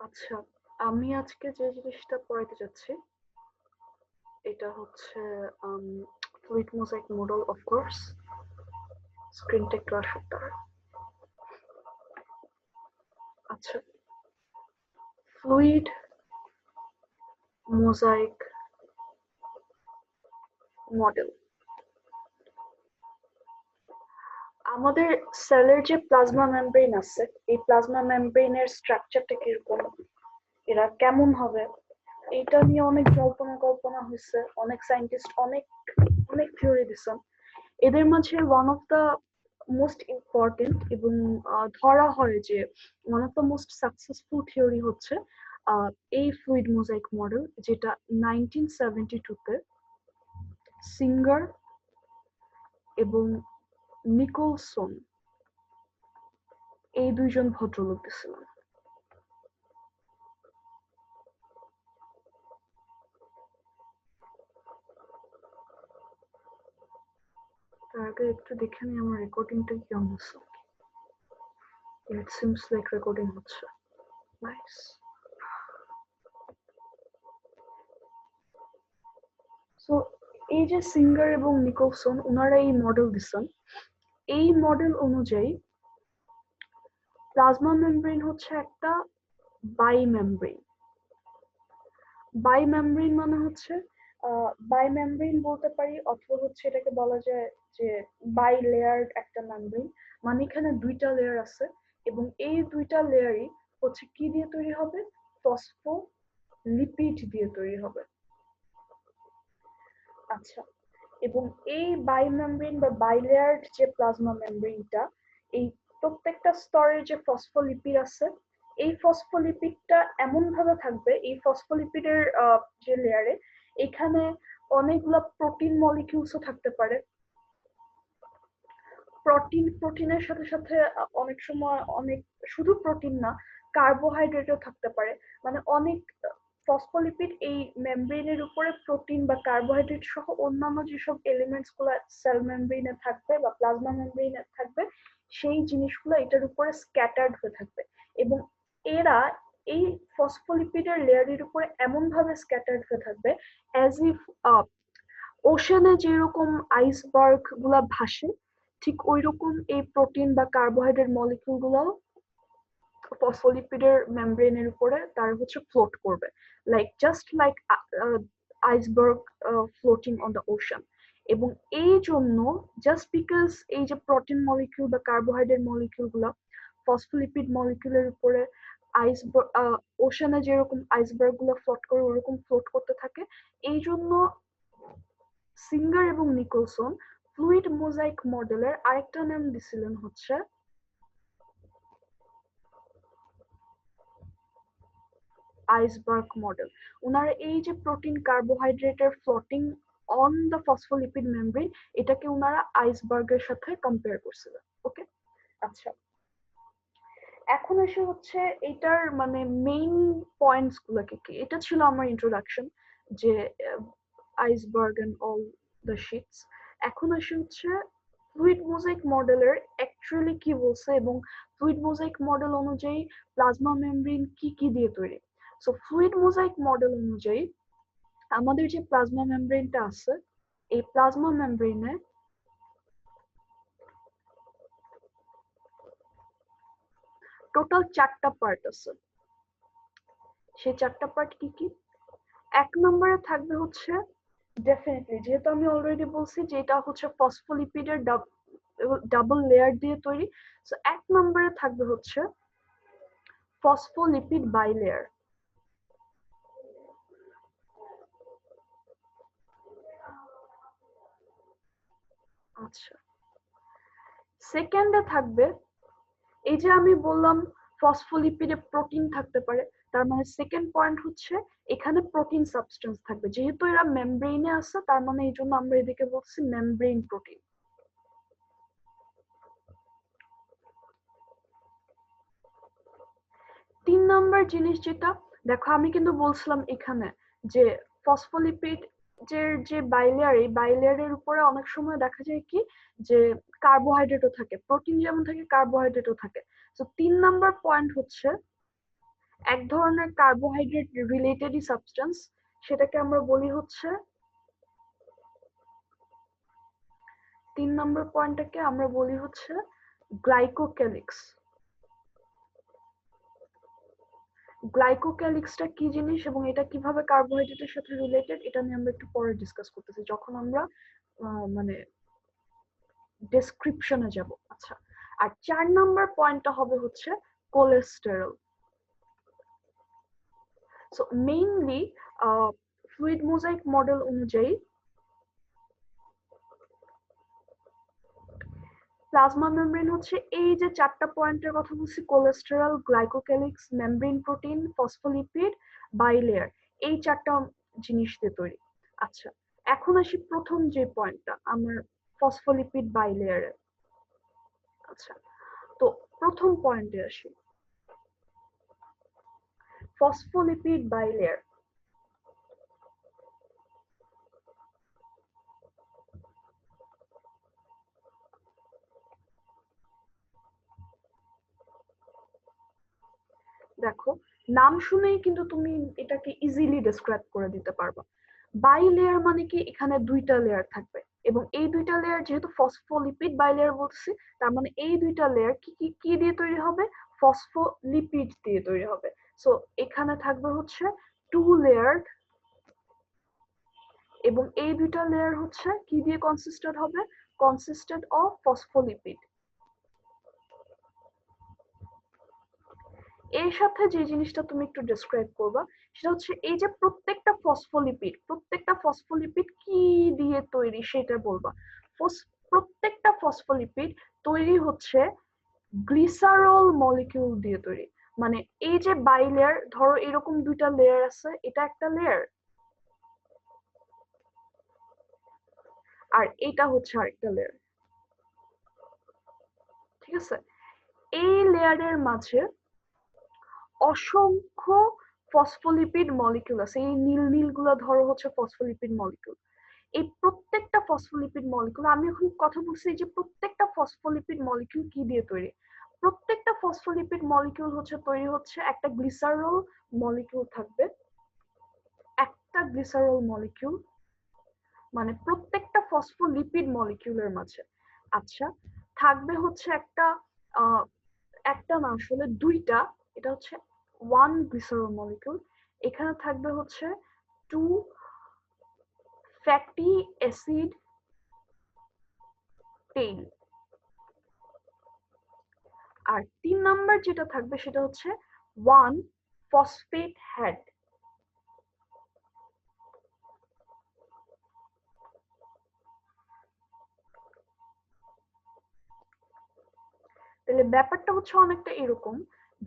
আচ্ছা, আমি আজকে যে জিনিসটা পড়াতে যাচ্ছি এটা হচ্ছে fluid mosaic model of course. স্ক্রিনটা একটু আসুক তার। আচ্ছা, ফ্লুইড মোজাইক মডেল। আমাদের সেলের যে প্লাজমা মেমব্রেন আছে, এই প্লাজমা মেমব্রেনের স্ট্রাকচারটা কিরকম, এরা কেমন হবে, এটা নিয়ে অনেক জল্পনা কল্পনা হয়েছে। অনেক সায়েন্টিস্ট অনেক অনেক থিওরি দিচ্ছেন। এদের মাঝে one of the most important এবং ধরা হয় যে one of the most successful theory হচ্ছে এই ফ্লুইড মোজাইক মডেল, যেটা 1972-তে সিঙ্গার এবং নিকোলসন এই দুইজন ভদ্রলোক দিছিলেন। তার আগে একটু দেখে নিই আমার রেকর্ডিংটা কি অবস্থা। ইট সিমস লাইক রেকর্ডিং হচ্ছে। নাইস। সো এই যে সিঙ্গার এবং নিকোলসন ওনারা এই মডেল দিচ্ছেন। এই মডেল অনুযায়ী প্লাজমা মেমব্রেন হচ্ছে একটা বাই মেমব্রেন। বাই মেমব্রেন মানে হচ্ছে বাই মেমব্রেন বলতে পারি, অথবা হচ্ছে এটাকে বলা যায় যে বাই লেয়ার্ড একটা মেমব্রেন। মানে এখানে দুইটা লেয়ার আছে এবং এই দুইটা লেয়ারই হচ্ছে কি দিয়ে তৈরি হবে, ফসফোলিপিড দিয়ে তৈরি হবে। আচ্ছা, এবং এই বাই মেমব্রেন বা বাই লেয়ার্ড যে প্লাজমা মেমব্রেনটা, এই প্রত্যেকটা স্তরের যে ফসফোলিপিড আছে, এই ফসফোলিপিডটা এমন ভাবে থাকবে, এই ফসফোলিপিডের যে লেয়ারে এখানে অনেকগুলা প্রোটিন মলিকিউলসও থাকতে পারে। প্রোটিনের সাথে সাথে অনেক সময় অনেক, শুধু প্রোটিন না, কার্বোহাইড্রেটও থাকতে পারে। মানে অনেক ফসফোলিপিড এই মেমব্রেনের উপরে প্রোটিন বা কার্বোহাইড্রেট সহ অন্যান্য যেসব এলিমেন্টস গুলো সেল মেমব্রেনে থাকবে বা প্লাজমা মেমব্রেনে থাকবে, সেই জিনিসগুলো এটার উপরে স্ক্যাটার্ড হয়ে থাকবে। এবং এরা এই ফসফোলিপিডের লেয়ারের উপরে এমন ভাবে স্ক্যাটার্ড হয়ে থাকবে অ্যাজ ইফ ওশানে যেরকম আইসবার্গ গুলা ভাসে, ঠিক ওইরকম এই প্রোটিন বা কার্বোহাইড্রেট মলিকিউল গুলো ফসফোলিপিডের মেমব্রেনের উপরে তার হচ্ছে ফ্লোট করবে, like just like iceberg floating on the ocean. এবং এই জন্য জাস্ট বিকজ এই যে প্রোটিন মলিকিউল বা কার্বোহাইড্রেট মলিকিউল গুলো ফসফোলিপিড মলিকিউলের উপরে আইসবার্গ ওশানে যেরকম আইসবার্গ গুলো ফ্লোট করে ওরকম ফ্লোট করতে থাকে, এই জন্য সিঙ্গার এবং নিকোলসন ফ্লুইড মোজাইক মডেলের আরেকটা নাম দিছিলেন হচ্ছে আইসবার্গ মডেল। ওনারা এই যে প্রোটিন কার্বোহাইড্রেটের floating on the phospholipid membrane, এটাকে ওনারা আইসবার্গের সাথে কম্পেয়ার করছিলেন। ওকে, আচ্ছা, এখন এসে হচ্ছে এটার মানে মেইন পয়েন্টস গুলোকে কি, এটা ছিল আমার ইন্ট্রোডাকশন যে iceberg and all the sheets. এখন আসে হচ্ছে ফ্লুইড মোজাইক মডেলের অ্যাকচুয়ালি কি বলছে এবং ফ্লুইড মোজাইক মডেল অনুযায়ী প্লাজমা মেমব্রেন কি কি দিয়ে তৈরি। সো ফ্লুইড মোজাইক মডেল অনুযায়ী আমাদের যে প্লাজমা মেমব্রেনটা আছে, এই প্লাজমা মেমব্রেনে টোটাল 4টা পার্ট আছে। সেই 4টা পার্ট কি কি? এক নম্বরে থাকবে হচ্ছে ডেফিনেটলি, যেহেতু আমি অলরেডি বলছি যে এটা হচ্ছে ফসফোলিপিডের ডাবল লেয়ার দিয়ে তৈরি। সো এক নম্বরে থাকবে হচ্ছে ফসফোলিপিড বাইলেয়ার। আচ্ছা, সেকেন্ডে থাকবে, এই যে আমি বললাম ফসফোলিপিডে প্রোটিন থাকতে পারে, তার মানে সেকেন্ড পয়েন্ট হচ্ছে এখানে প্রোটিন সাবস্টেন্স থাকবে। যেহেতু এরা মেমব্রেইনে আছে, তার মানে এই জন্য আমরা এদিকে বলছি মেমব্রেইন প্রোটিন। তিন নম্বর জিনিস যেটা, দেখো আমি কিন্তু বলছিলাম এখানে যে ফসফোলিপিড যে বাইলেয়ার, এই বাইলেয়ারের উপরে অনেক সময় দেখা যায় কি যে কার্বোহাইড্রেটও থাকে, প্রোটিন যেমন থাকে কার্বোহাইড্রেটও থাকে। তো 3 নম্বর পয়েন্ট হচ্ছে এক ধরনের কার্বোহাইড্রেট রিলেটেডই সাবস্টেন্স, সেটাকে আমরা বলি হচ্ছে 3 নম্বর পয়েন্টটাকে আমরা বলি হচ্ছে গ্লাইকোক্যালিক্স। গ্লাইকোক্যালিক্সটা কি জিনিস এবং এটা কিভাবে কার্বোহাইড্রেটের সাথে রিলেটেড, এটা নিয়ে আমরা একটু পরে ডিসকাস করতেছি যখন আমরা মানে ডেসক্রিপশনে যাব। আচ্ছা, আর 4 নম্বর পয়েন্টটা হবে হচ্ছে cholesterol. So mainly fluid mosaic model অনুযায়ী প্লাজমা মেমব্রেন হচ্ছে এই যে 4টা পয়েন্টের কথা বলছি, cholesterol, glycocalyx, membrane protein, phospholipid, bilayer, এই 4টা জিনিস দিয়ে তৈরি। আচ্ছা, এখন আসি প্রথম যে পয়েন্টটা আমার ফসফোলিপিড বাইলেয়ারে। আচ্ছা, তো প্রথম পয়েন্টে আসি, ফসফোলিপিড বাইলেয়ার। দেখো, নাম শুনেই কিন্তু তুমি এটাকে ইজিলি ডেসক্রাইব করে দিতে পারবা। বাই লেয়ার মানে কি, এখানে 2টা লেয়ার থাকবে এবং এই 2টা লেয়ার যেহেতু ফসফোলিপিড বাই লেয়ার বলছি, তার মানে এই 2টা লেয়ার কি দিয়ে তৈরি হবে, ফসফোলিপিড দিয়ে তৈরি হবে। সো এখানে থাকবে হচ্ছে 2 লেয়ার এবং এই 2টা লেয়ার হচ্ছে কি দিয়ে কনসিস্টেড হবে, কনসিস্টেড অফ ফসফোলিপিড। এর সাথে যে জিনিসটা তুমি একটু ডেসক্রাইব করবা সেটা হচ্ছে এই যে প্রত্যেকটা ফসফোলিপিড কি দিয়ে তৈরি সেটা বলবা। প্রত্যেকটা ফসফোলিপিড তৈরি হচ্ছে গ্লিসারল মলিকিউল দিয়ে তৈরি। মানে এই যে বাই লেয়ার, ধরো এরকম 2টা লেয়ার আছে, এটা একটা লেয়ার আর এটা হচ্ছে আরেকটা লেয়ার, ঠিক আছে? এই লেয়ারের মাঝে অসংখ্য ফসফোলিপিড মলিকিউল আছে। এই নীল নীল গুলা ধরো হচ্ছে ফসফোলিপিড মলিকিউল। এই প্রত্যেকটা ফসফোলিপিড মলিকিউল, আমি এখন কথা বলছি যে প্রত্যেকটা ফসফোলিপিড মলিকিউল কি দিয়ে তৈরি। প্রত্যেকটা ফসফোলিপিড মলিকিউল হচ্ছে তৈরি হচ্ছে একটা গ্লিসারল মলিকিউল থাকবে, একটা গ্লিসারল মলিকিউল, মানে প্রত্যেকটা ফসফোলিপিড মলিকিউলের মাঝে। আচ্ছা, থাকবে হচ্ছে একটা না আসলে 2টা, এটা হচ্ছে 1 গ্লিসারল মলিকিউল। এখানে থাকবে হচ্ছে 2 ফ্যাটি অ্যাসিড টেইল। আর 3 নাম্বার যেটা থাকবে সেটা হচ্ছে 1 ফসফেট হেড। তাহলে ব্যাপারটা হচ্ছে অনেকটা এরকম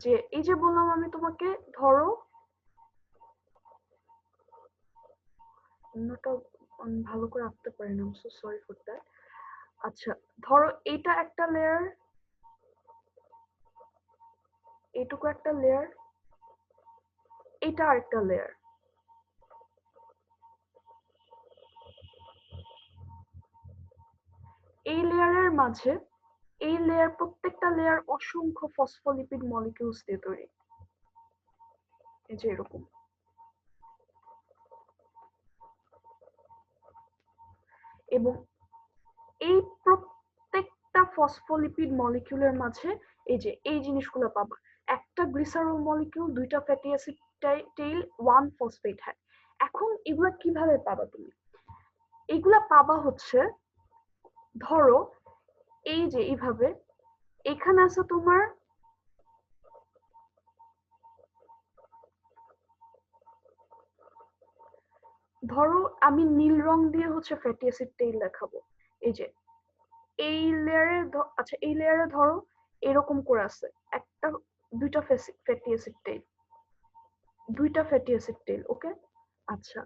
যে এই যে বললাম আমি তোমাকে, ধরো অন্যটা আমি ভালো করে আঁকতে পারি না, সো সরি ফর দ্যাট। আচ্ছা, ধরো এটা একটা লেয়ার, এইটুকু একটা লেয়ার, এটা আরেকটা লেয়ার। এই লেয়ারের মাঝে, এই লেয়ার, প্রত্যেকটা লেয়ার অসংখ্য ফসফোলিপিড মলিকিউলস দিয়ে তৈরি, এই যে এরকম। এবং এই প্রত্যেকটা ফসফোলিপিড মলিকিউলের মাঝে এই যে এই জিনিসগুলো পাবা, একটা গ্লিসারল মলিকিউল, 2টা fatty acid tail, 1 phosphate had. এখন এগুলা কিভাবে পাবা তুমি? এগুলা পাবা হচ্ছে, ধরো এই যে এইভাবে, এখানে আছে তোমার ধরো আমি নীল রং দিয়ে হচ্ছে ফ্যাটি অ্যাসিড টেইল দেখাবো। এই যে এই লেয়ারে, আচ্ছা এই লেয়ারে ধরো এরকম করে আছে একটা, 2টা ফ্যাটি অ্যাসিড টেইল, 2টা ফ্যাটি অ্যাসিড টেইল, ওকে? আচ্ছা,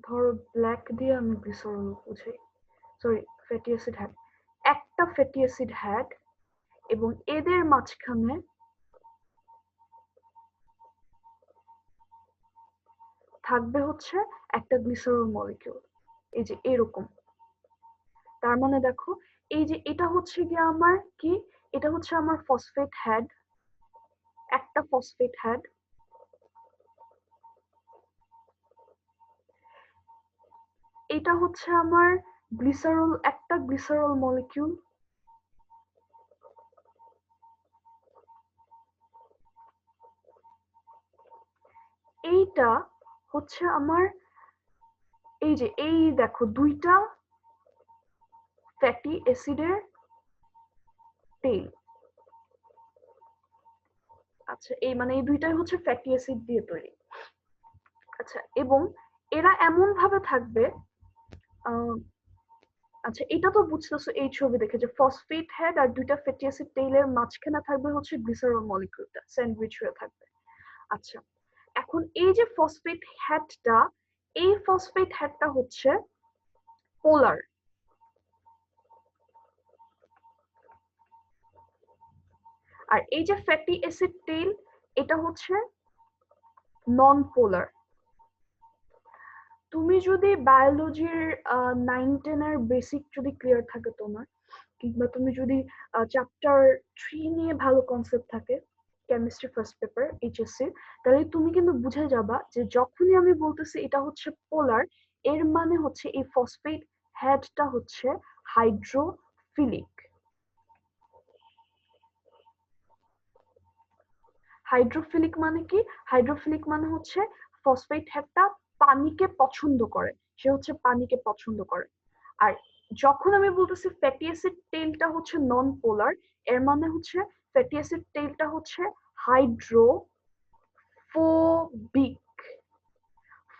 ধরো ব্ল্যাক দিয়ে আমি গ্লিসারল বুঝাই, সরি ফ্যাটি অ্যাসিড হ্যাড, একটা ফ্যাটি অ্যাসিড হ্যাড এবং এদের মাঝখানে থাকবে হচ্ছে একটা গ্লিসারল মলিকিউল, এই যে এরকম। তার মানে দেখো এই যে এটা হচ্ছে গিয়ে আমার কি, এটা হচ্ছে আমার ফসফেট হেড, একটা ফসফেট হেড। এটা হচ্ছে আমার গ্লিসারল, একটা গ্লিসারল মলিকিউল। এইটা হচ্ছে আমার এই যে এই দেখো দুইটা ফ্যাটি অ্যাসিডের টেইল। আচ্ছা এই মানে এই দুইটাই হচ্ছে ফ্যাটি অ্যাসিড দিয়ে তৈরি। আচ্ছা এবং এরা এমন ভাবে থাকবে, আচ্ছা এটা তো বুঝতেছো এই ছবি দেখে যে ফসফেট হেড আর দুইটা ফ্যাটি অ্যাসিড টেইলের মাঝখানে থাকবে হচ্ছে গ্লিসারল মলিকিউলটা স্যান্ডউইচ হয়ে থাকবে। আচ্ছা এখন এই যে ফসফেট হেডটা, এই ফসফেট হেডটা হচ্ছে পোলার, আর এই যে ফ্যাটি অ্যাসিড টেইল এটা হচ্ছে নন পোলার। তুমি যদি বায়োলজির 9-10 এর বেসিক যদি ক্লিয়ার থাকে তোমার, কিংবা তুমি যদি চ্যাপ্টার 3 নিয়ে ভালো কনসেপ্ট থাকে, কেমিস্ট্রি ফার্স্ট পেপার এইচএসসি, তাহলে তুমি কিন্তু বুঝে যাবা যে যখনই আমি বলতেছি এটা হচ্ছে পোলার, এর মানে হচ্ছে এই ফসফেট হেডটা হচ্ছে হাইড্রোফিলিক। হাইড্রোফিলিক মানে কি? হাইড্রোফিলিক মানে হচ্ছে ফসফেট হেডটা পানিকে পছন্দ করে, সে হচ্ছে পানিকে পছন্দ করে। আর যখন আমি বলতেছি ফ্যাটি অ্যাসিড টেইলটা হচ্ছে নন পোলার, এর মানে হচ্ছে ফ্যাটি অ্যাসিড টেইলটা হচ্ছে হাইড্রোফোবিক।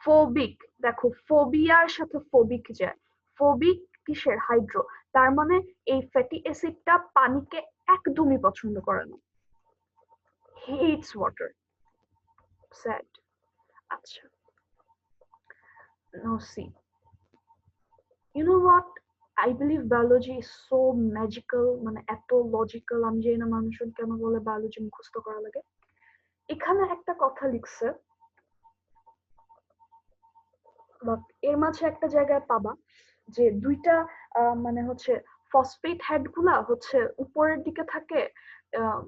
ফোবিক, দেখো ফোবিয়ার সাথে ফোবিক যায়, ফোবিক কিসের? হাইড্রো। তার মানে এই ফ্যাটি অ্যাসিডটা পানিকে একদমই পছন্দ করে না, হেটস ওয়াটার। স্যাড। আচ্ছা now see, you know what, I believe biology is so magical, মানে এত লজিক্যাল, আমি জানি না মানুষজন কেন বলে বায়োলজি মুখস্থ করা লাগে। এখানে একটা কথা লিখছে, বা এর মাঝে একটা জায়গায় পাবা যে দুইটা মানে হচ্ছে ফসফেট হেড গুলা হচ্ছে উপরের দিকে থাকে, আহ,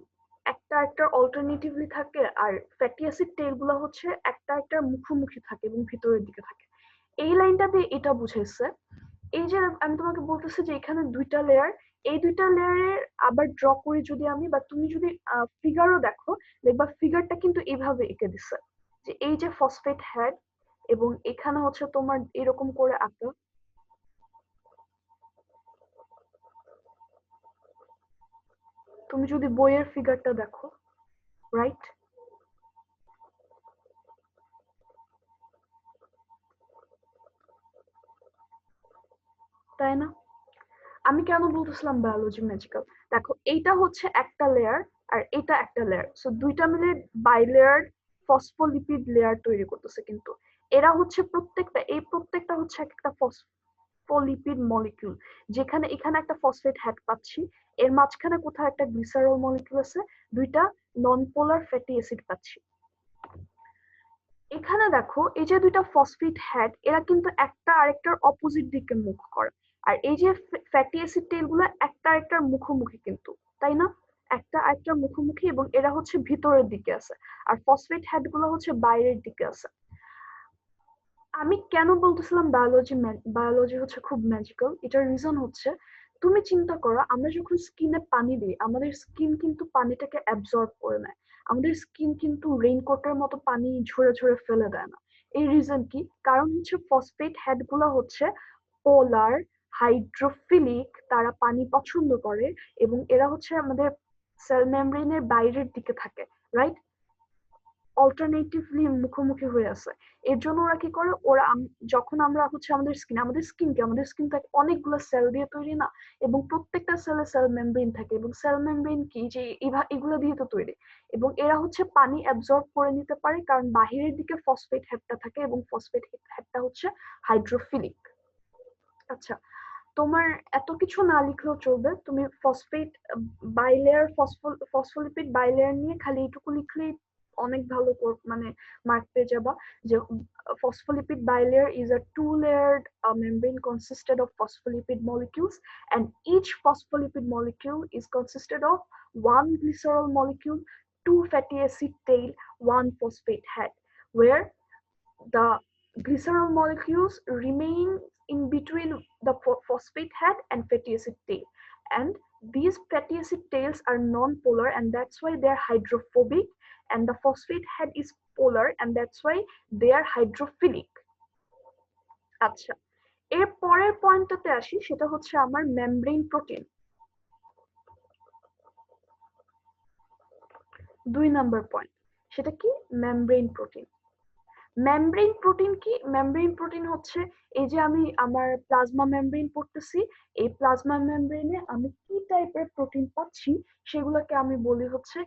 একটা একটা অল্টারনেটিভলি থাকে, আর ফ্যাটি অ্যাসিড টেল গুলা হচ্ছে একটা একটা মুখোমুখি থাকে এবং ভিতরের দিকে থাকে। এই লাইনটা দিয়ে এটা বুঝাইছে। এই যে আমি তোমাকে বলতেছি যে এখানে দুইটা লেয়ার, এই দুইটা লেয়ারের আবার ড্র করি যদি আমি, বা তুমি যদি ফিগারও দেখো, দেখবা ফিগারটা কিন্তু এইভাবে এঁকে দিছে যে এই যে ফসফেট হেড এবং এখানে হচ্ছে তোমার এরকম করে আঁকা। তুমি যদি বইয়ের ফিগারটা দেখো, রাইট, তাই না? আমি কেন বলতেছিলাম বায়োলজি ম্যাজিক্যাল? দেখো এইটা হচ্ছে একটা লেয়ার আর এটা একটা লেয়ার, সো দুইটা মিলে বাইলেয়ার ফসফোলিপিড লেয়ার তৈরি করতেছে। কিন্তু এরা হচ্ছে প্রত্যেকটা, এই প্রত্যেকটা হচ্ছে একটা ফসফোলিপিড মলিকিউল, যেখানে এখানে একটা ফসফেট হেড পাচ্ছি, এর মাঝখানে কোথাও একটা গ্লিসারল মলিকিউল আছে, দুইটা নন পোলার ফ্যাটি অ্যাসিড পাচ্ছি। এখানে দেখো এই যে দুইটা ফসফেট হেড, এরা কিন্তু একটা আরেকটার অপোজিট দিকে মুখ করে, আর এই যে ফ্যাটি অ্যাসিড টেল গুলো একটা আরেকটার মুখোমুখি কিন্তু, তাই না? একটা আরেকটার মুখোমুখি এবং এরা হচ্ছে ভিতরের দিকে আছে, আর ফসফেট হেড গুলো হচ্ছে বাইরের দিকে আছে। আমি কেন বলতেছিলাম বায়োলজি, বায়োলজি হচ্ছে খুব ম্যাজিক্যাল, এটার রিজন হচ্ছে তুমি চিন্তা করো, আমরা যখন স্কিনে পানি দিই, আমাদের স্কিন কিন্তু পানিটাকে অ্যাবজর্ব করে নেয়, আমাদের স্কিন কিন্তু রেইনকোটের মতো পানি ঝরে ঝরে ফেলে দেয় না। এই রিজন কি? কারণ হচ্ছে ফসফেট হেড গুলো হচ্ছে পোলার, হাইড্রোফিলিক, তারা পানি পছন্দ করে এবং এরা হচ্ছে আমাদের সেল মেমব্রেনের বাইরের দিকে থাকে, রাইট, অল্টারনেটিভলি মুখোমুখি হয়ে আছে। এর জন্য ওরা কি করে, ওরা যখন আমরা হচ্ছে আমাদের স্কিন থাকে অনেকগুলো সেল দিয়ে তৈরি না, এবং প্রত্যেকটা সেলে সেল মেমব্রেন থাকে, এবং সেল মেমব্রেন কি যে এগুলো দিয়ে তো তৈরি, এবং এরা হচ্ছে পানি অ্যাবজর্ব করে নিতে পারে কারণ বাহিরের দিকে ফসফেট হেডটা থাকে এবং ফসফেট হেডটা হচ্ছে হাইড্রোফিলিক। আচ্ছা তোমার এত কিছু না লিখলেও চলবে, তুমি ফসফেট বাইলেয়ার, ফসফোলিপিড বাইলেয়ার নিয়ে খালি এইটুকু লিখলেই অনেক ভালো মানে মার্ক পেয়ে যাবা যে phospholipid bilayer is a two-layered membrane consisted of phospholipid molecules, and each phospholipid molecule is consisted of one glycerol molecule, two fatty acid tail, one phosphate head, where the glycerol molecules remain in between the phosphate head and fatty acid tail, and these fatty acid tails are non-polar, and that's why they're hydrophobic, and the phosphate head is polar, and that's why they are hydrophilic. আচ্ছা, এর পরের পয়েন্টটাতে আসি, সেটা হচ্ছে আমার membrane protein. 2 number point, সেটা কি? Membrane protein. Membrane protein কি? মেমব্রেন প্রোটিন হচ্ছে এই যে আমি আমার প্লাজমা মেমব্রেন পড়তেছি, এই প্লাজমা মেমব্রেনে আমি কি টাইপের প্রোটিন পাচ্ছি সেগুলোকে আমি বলি হচ্ছে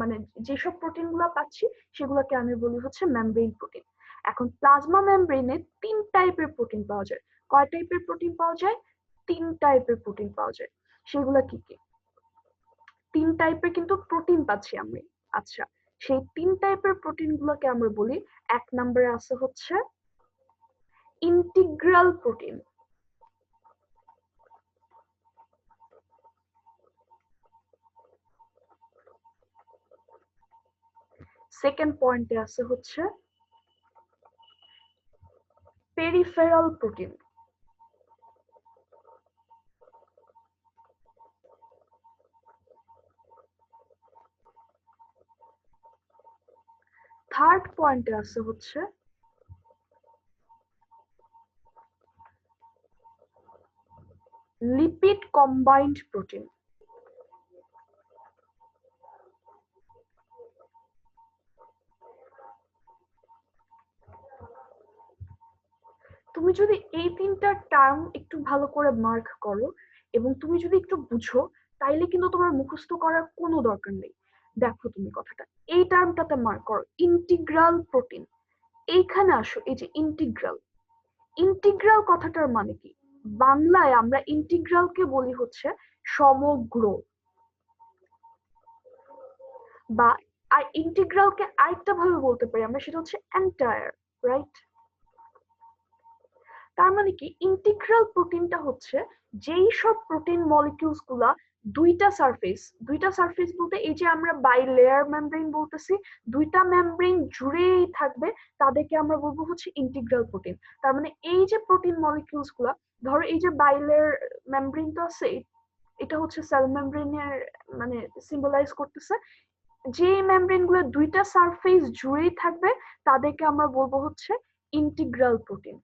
মানে যেসব প্রোটিনগুলো পাচ্ছি সেগুলোকে আমি বলি হচ্ছে মেমব্রেন প্রোটিন। এখন প্লাজমা মেমব্রেনে 3 টাইপের প্রোটিন পাওয়া যায়। কয় টাইপের প্রোটিন পাওয়া যায়? 3 টাইপের প্রোটিন পাওয়া যায়। সেগুলো কি কি? 3 টাইপের কিন্তু প্রোটিন পাচ্ছি আমি। আচ্ছা, সেই 3 টাইপের প্রোটিন গুলোকে আমরা বলি, 1 নম্বরে আছে হচ্ছে ইন্টিগ্রাল প্রোটিন, সেকেন্ড পয়েন্টে আছে হচ্ছে পেরিফেরাল প্রোটিন, থার্ড পয়েন্টে আছে হচ্ছে লিপিড কম্বাইন্ড প্রোটিন। তুমি যদি এই 3টা টার্ম একটু ভালো করে মার্ক করো এবং তুমি যদি একটু বুঝো, তাইলে কিন্তু তোমার মুখস্থ করার কোনো দরকার নেই। দেখো তুমি কথাটা এই টার্মটাতে মার্ক করো, ইন্টিগ্রাল প্রোটিন। এইখানে আসো, এই যে ইন্টিগ্রাল, ইন্টিগ্রাল কথাটার মানে কি? বাংলায় আমরা ইন্টিগ্রালকে বলি হচ্ছে সমগ্র, বা আর ইন্টিগ্রালকে আরেকটা ভাবে বলতে পারি আমরা, সেটা হচ্ছে এন্টায়ার, রাইট? তার মানে কি, ইন্টিগ্রাল প্রোটিনটা হচ্ছে যেই সব প্রোটিন মলিকিউলস গুলা দুইটা সারফেস বলতে এই যে আমরা বাই লেয়ার মেমব্রেন বলতেছি, দুইটা মেমব্রেন জুড়েই থাকবে, তাদেরকে আমরা বলবো হচ্ছে ইন্টিগ্রাল প্রোটিন। তার মানে এই যে প্রোটিন মলিকিউলস গুলা, ধরো এই যে বাই লেয়ার মেমব্রেনটা আছে, এটা হচ্ছে সেল মেমব্রেনের মানে সিম্বলাইজ করতেছে, যে মেমব্রেন গুলো দুইটা সারফেস জুড়েই থাকবে তাদেরকে আমরা বলবো হচ্ছে ইন্টিগ্রাল প্রোটিন।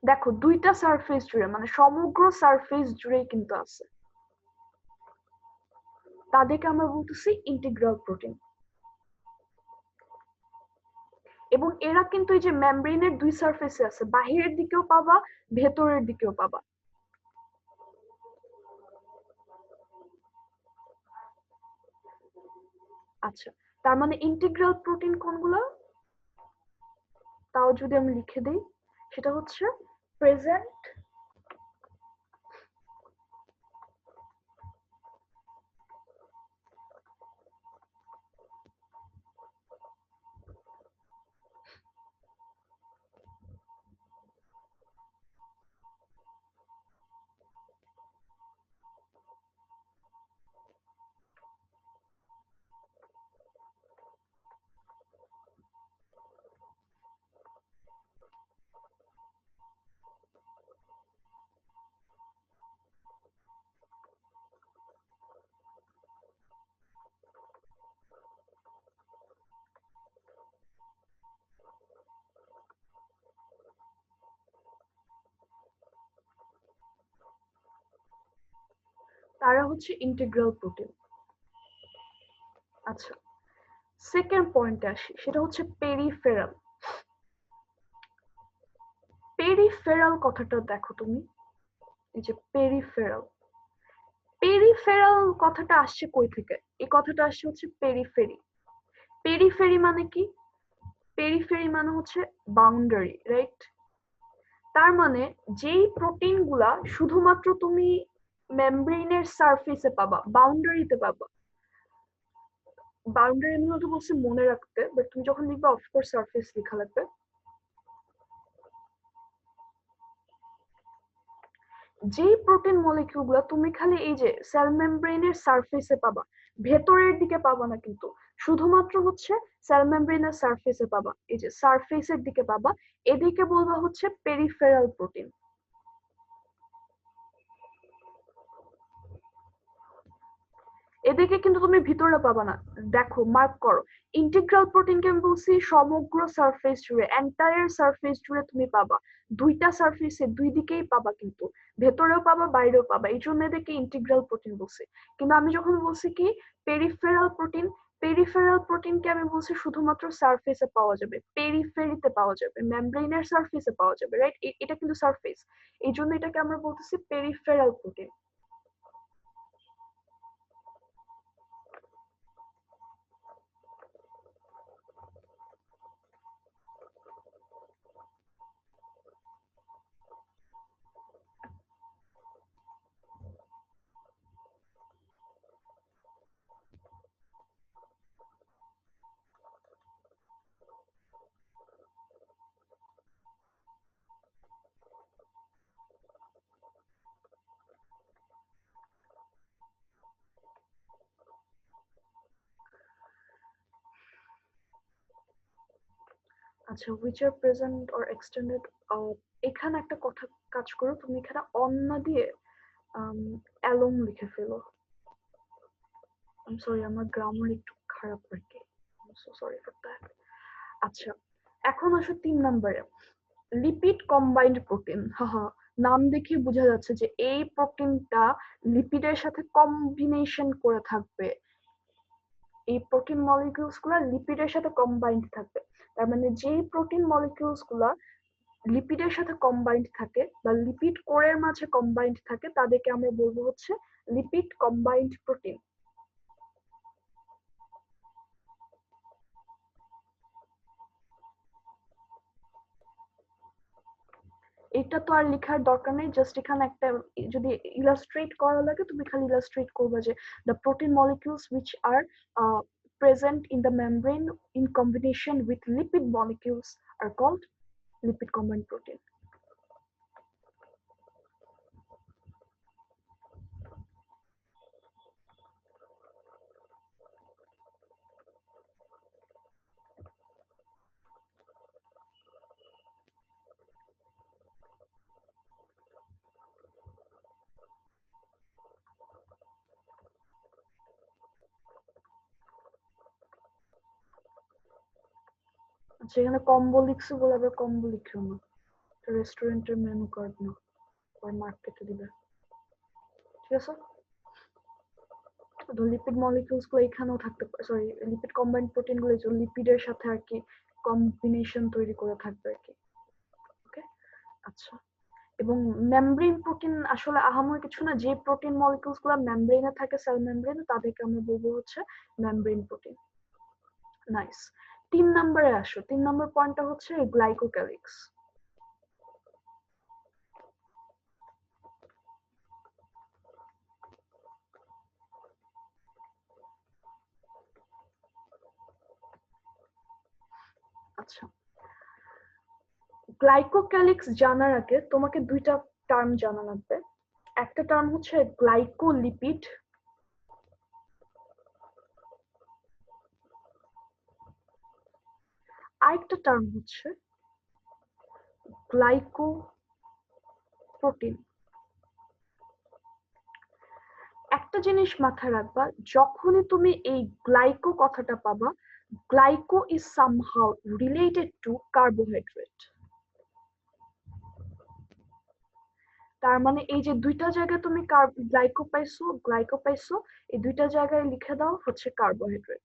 দেখো দুইটা সারফেস জুড়ে মানে সমগ্র সারফেস জুড়েই কিন্তু আছে, তাদেরকে আমরা বলতেছি ইন্টিগ্রাল প্রোটিন। এবং এরা কিন্তু এই যে মেমব্রেনের দুই সারফেসে আছে, বাহিরের দিকেও পাবা, ভেতরের দিকেও পাবা। আচ্ছা, তার মানে ইন্টিগ্রাল প্রোটিন কোনগুলো? তাও যদি আমি লিখে দিই, সেটা হচ্ছে প্রেজেন্ট তারা হচ্ছে ইন্টিগ্রাল প্রোটিন। আচ্ছা, সেকেন্ড পয়েন্টে আসি, সেটা হচ্ছে পেরিফেরাল। পেরিফেরাল কথাটা দেখো তুমি, এই যে পেরিফেরাল, পেরিফেরাল কথাটা আসছে কই থেকে? এই কথাটা আসছে হচ্ছে পেরিফেরি। পেরিফেরি মানে কি? পেরিফেরি মানে হচ্ছে বাউন্ডারি, রাইট? তার মানে যেই প্রোটিন গুলা শুধুমাত্র তুমি মেমব্রেনের সারফেসে পাবা, বাউন্ডারিতে পাবা, বাউন্ডারি আমি হয়তো বলছি মনে রাখতে, বাট তুমি যখন লিখবা অফকোর্স সারফেস লেখা লাগবে। যেই প্রোটিন মলিকিউল গুলো তুমি খালি এই যে সেল মেমব্রেনের সারফেসে পাবা, ভেতরের দিকে পাবা না, কিন্তু শুধুমাত্র হচ্ছে সেল মেমব্রেনের সারফেসে পাবা, এই যে সারফেসের দিকে পাবা, এদিকে বলবা হচ্ছে পেরিফেরাল প্রোটিন। এদিকে কিন্তু তুমি ভিতরে পাবা না। দেখো মার্ক করো, ইন্টিগ্রাল প্রোটিনকে আমি বলছি সমগ্র সারফেস জুড়ে, এন্টায়ার সারফেস জুড়ে তুমি পাবা, দুইটা সারফেসে দুই দিকেই পাবা, কিন্তু ভেতরেও পাবা বাইরেও পাবা, এই জন্য এদেরকে ইন্টিগ্রাল প্রোটিন বলছি। কিন্তু আমি যখন বলছি কি পেরিফেরাল প্রোটিন, পেরিফেরাল প্রোটিনকে আমি বলছি শুধুমাত্র সারফেসে পাওয়া যাবে, পেরিফেরিতে পাওয়া যাবে, মেমব্রেনের সারফেসে পাওয়া যাবে, রাইট? এটা কিন্তু সারফেস, এই জন্য এটাকে আমরা বলতেছি পেরিফেরাল প্রোটিন। আচ্ছা, which are present or extended, এখানে একটা কথা কাজ করো, তুমি এখানে অন না দিয়ে অ্যালং লিখে ফেলো। আই এম সরি, আমার গ্রামার একটু খারাপ আর কি, সো সরি ফর দ্যাট। আচ্ছা, এখন আসো 3 নম্বরে, লিপিড কম্বাইন্ড প্রোটিন। হা, নাম দেখে বোঝা যাচ্ছে যে এই প্রোটিনটা লিপিডের সাথে কম্বিনেশন করে থাকবে, এই প্রোটিন মলিকিউলস গুলা লিপিডের সাথে কম্বাইন্ড থাকবে। তার মানে যেই প্রোটিন মলিকিউলস গুলা লিপিডের সাথে কম্বাইন্ড থাকে বা লিপিড কোরের মাঝে কম্বাইন্ড থাকে, তাদেরকে আমরা বলবো হচ্ছে লিপিড কম্বাইন্ড প্রোটিন। এটা তো আর লেখার দরকার নেই, জাস্ট এখানে একটা যদি ইলাস্ট্রেট করা লাগে তুমি খালি ইলাস্ট্রেট করবে যে the protein molecules which are present in the membrane in combination with lipid molecules are called lipid combined protein. আচ্ছা, এখানে কম্বো লিখছে বলে আবার কম্বো লিখিও না, রেস্টুরেন্টের মেনু কার্ড না, আর মার্কেটে দিবে, ঠিক আছে? লিপিড মলিকিউলস গুলো এখানেও থাকতে পারে, সরি লিপিড কম্বাইন্ড প্রোটিন গুলো লিপিডের সাথে আর কি কম্বিনেশন তৈরি করে থাকবে আর কি। ওকে, আচ্ছা। এবং মেমব্রেন প্রোটিন আসলে আহামরি কিছু না, যে প্রোটিন মলিকিউলস গুলো মেমব্রেনে থাকে, সেল মেমব্রেনে, তাদেরকে আমরা বলবো হচ্ছে মেমব্রেন প্রোটিন। নাইস। 3 নম্বরে আসো, 3 নম্বর পয়েন্টটা হচ্ছে গ্লাইকোক্যালিক্স। আচ্ছা, গ্লাইকোক্যালিক্স জানার আগে তোমাকে দুইটা টার্ম জানা লাগবে। একটা টার্ম হচ্ছে গ্লাইকোলিপিড, আরেকটা টার্ম হচ্ছে গ্লাইকোপ্রোটিন। একটা জিনিস মাথায় রাখবা, যখনই তুমি এই গ্লাইকো কথাটা পাবা, glyco is somehow related to carbohydrate. তার মানে এই যে দুইটা জায়গায় তুমি গ্লাইকো পাইছো, এই দুইটা জায়গায় লিখে দাও হচ্ছে কার্বোহাইড্রেট।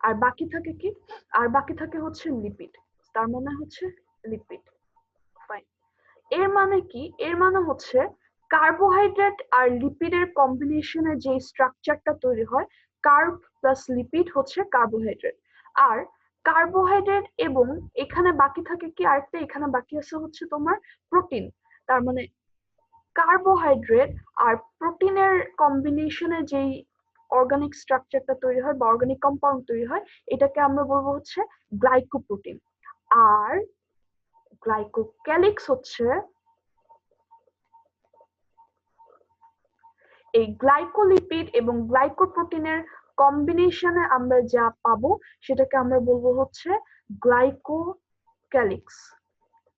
আর বাকি থাকে কি? আর বাকি থাকে হচ্ছে লিপিড, তার মানে হচ্ছে লিপিড। ফাইন। এর মানে কি? এর মানে হচ্ছে কার্বোহাইড্রেট আর লিপিডের কম্বিনেশনে যে স্ট্রাকচারটা তৈরি হয়, কার্ব প্লাস লিপিড হচ্ছে কার্বোহাইড্রেট। আর কার্বোহাইড্রেট এবং এখানে বাকি থাকে কি আরেকটা, এখানে বাকি আছে হচ্ছে তোমার প্রোটিন। তার মানে কার্বোহাইড্রেট আর প্রোটিনের কম্বিনেশনে যেই অর্গানিক স্ট্রাকচারটা তৈরি হয় বা অর্গানিক কম্পাউন্ড তৈরি হয় এটাকে আমরা বলবো হচ্ছে গ্লাইকোপ্রোটিন। আর গ্লাইকোক্যালিক্স হচ্ছে এই গ্লাইকোলিপিড এবং গ্লাইকোপ্রোটিনের কম্বিনেশনে আমরা যা পাবো সেটাকে আমরা বলবো হচ্ছে গ্লাইকোক্যালিক্স।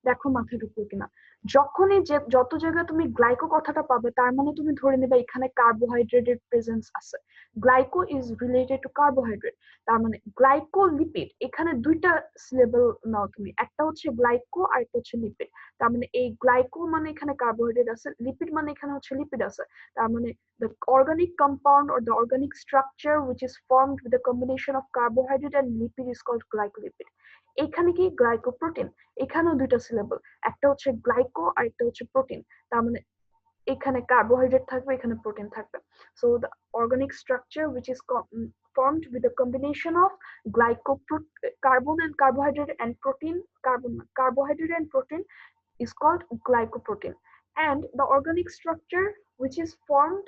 দেখো মাথায় ঢুকলো কিনা। যখনই যে যত জায়গায় তুমি গ্লাইকো কথাটা পাবে তার মানে তুমি ধরে নেবে এখানে কার্বোহাইড্রেটের প্রেজেন্স আছে। গ্লাইকো ইজ রিলেটেড টু কার্বোহাইড্রেট। তার মানে গ্লাইকোলিপিড, এখানে দুইটা সিলেবল নাও তুমি, একটা হচ্ছে গ্লাইকো আর একটা হচ্ছে লিপিড। তার মানে এই গ্লাইকো মানে এখানে কার্বোহাইড্রেট আছে, লিপিড মানে এখানে হচ্ছে লিপিড আছে। তার মানে the organic compound or the organic structure which is formed with a combination of carbohydrate and lipid is called glycolipid. এখানে কি গ্লাইকোপ্রোটিন, এখানেও দুইটা সিলেবল, একটা হচ্ছে গ্লাইকো আর একটা হচ্ছে প্রোটিন। তার মানে এখানে কার্বোহাইড্রেট থাকবে, এখানে প্রোটিন থাকবে। So the organic structure which is formed with a combination of carbon and carbohydrate and protein, carbohydrate and protein is called glycoprotein. And the organic structure which is formed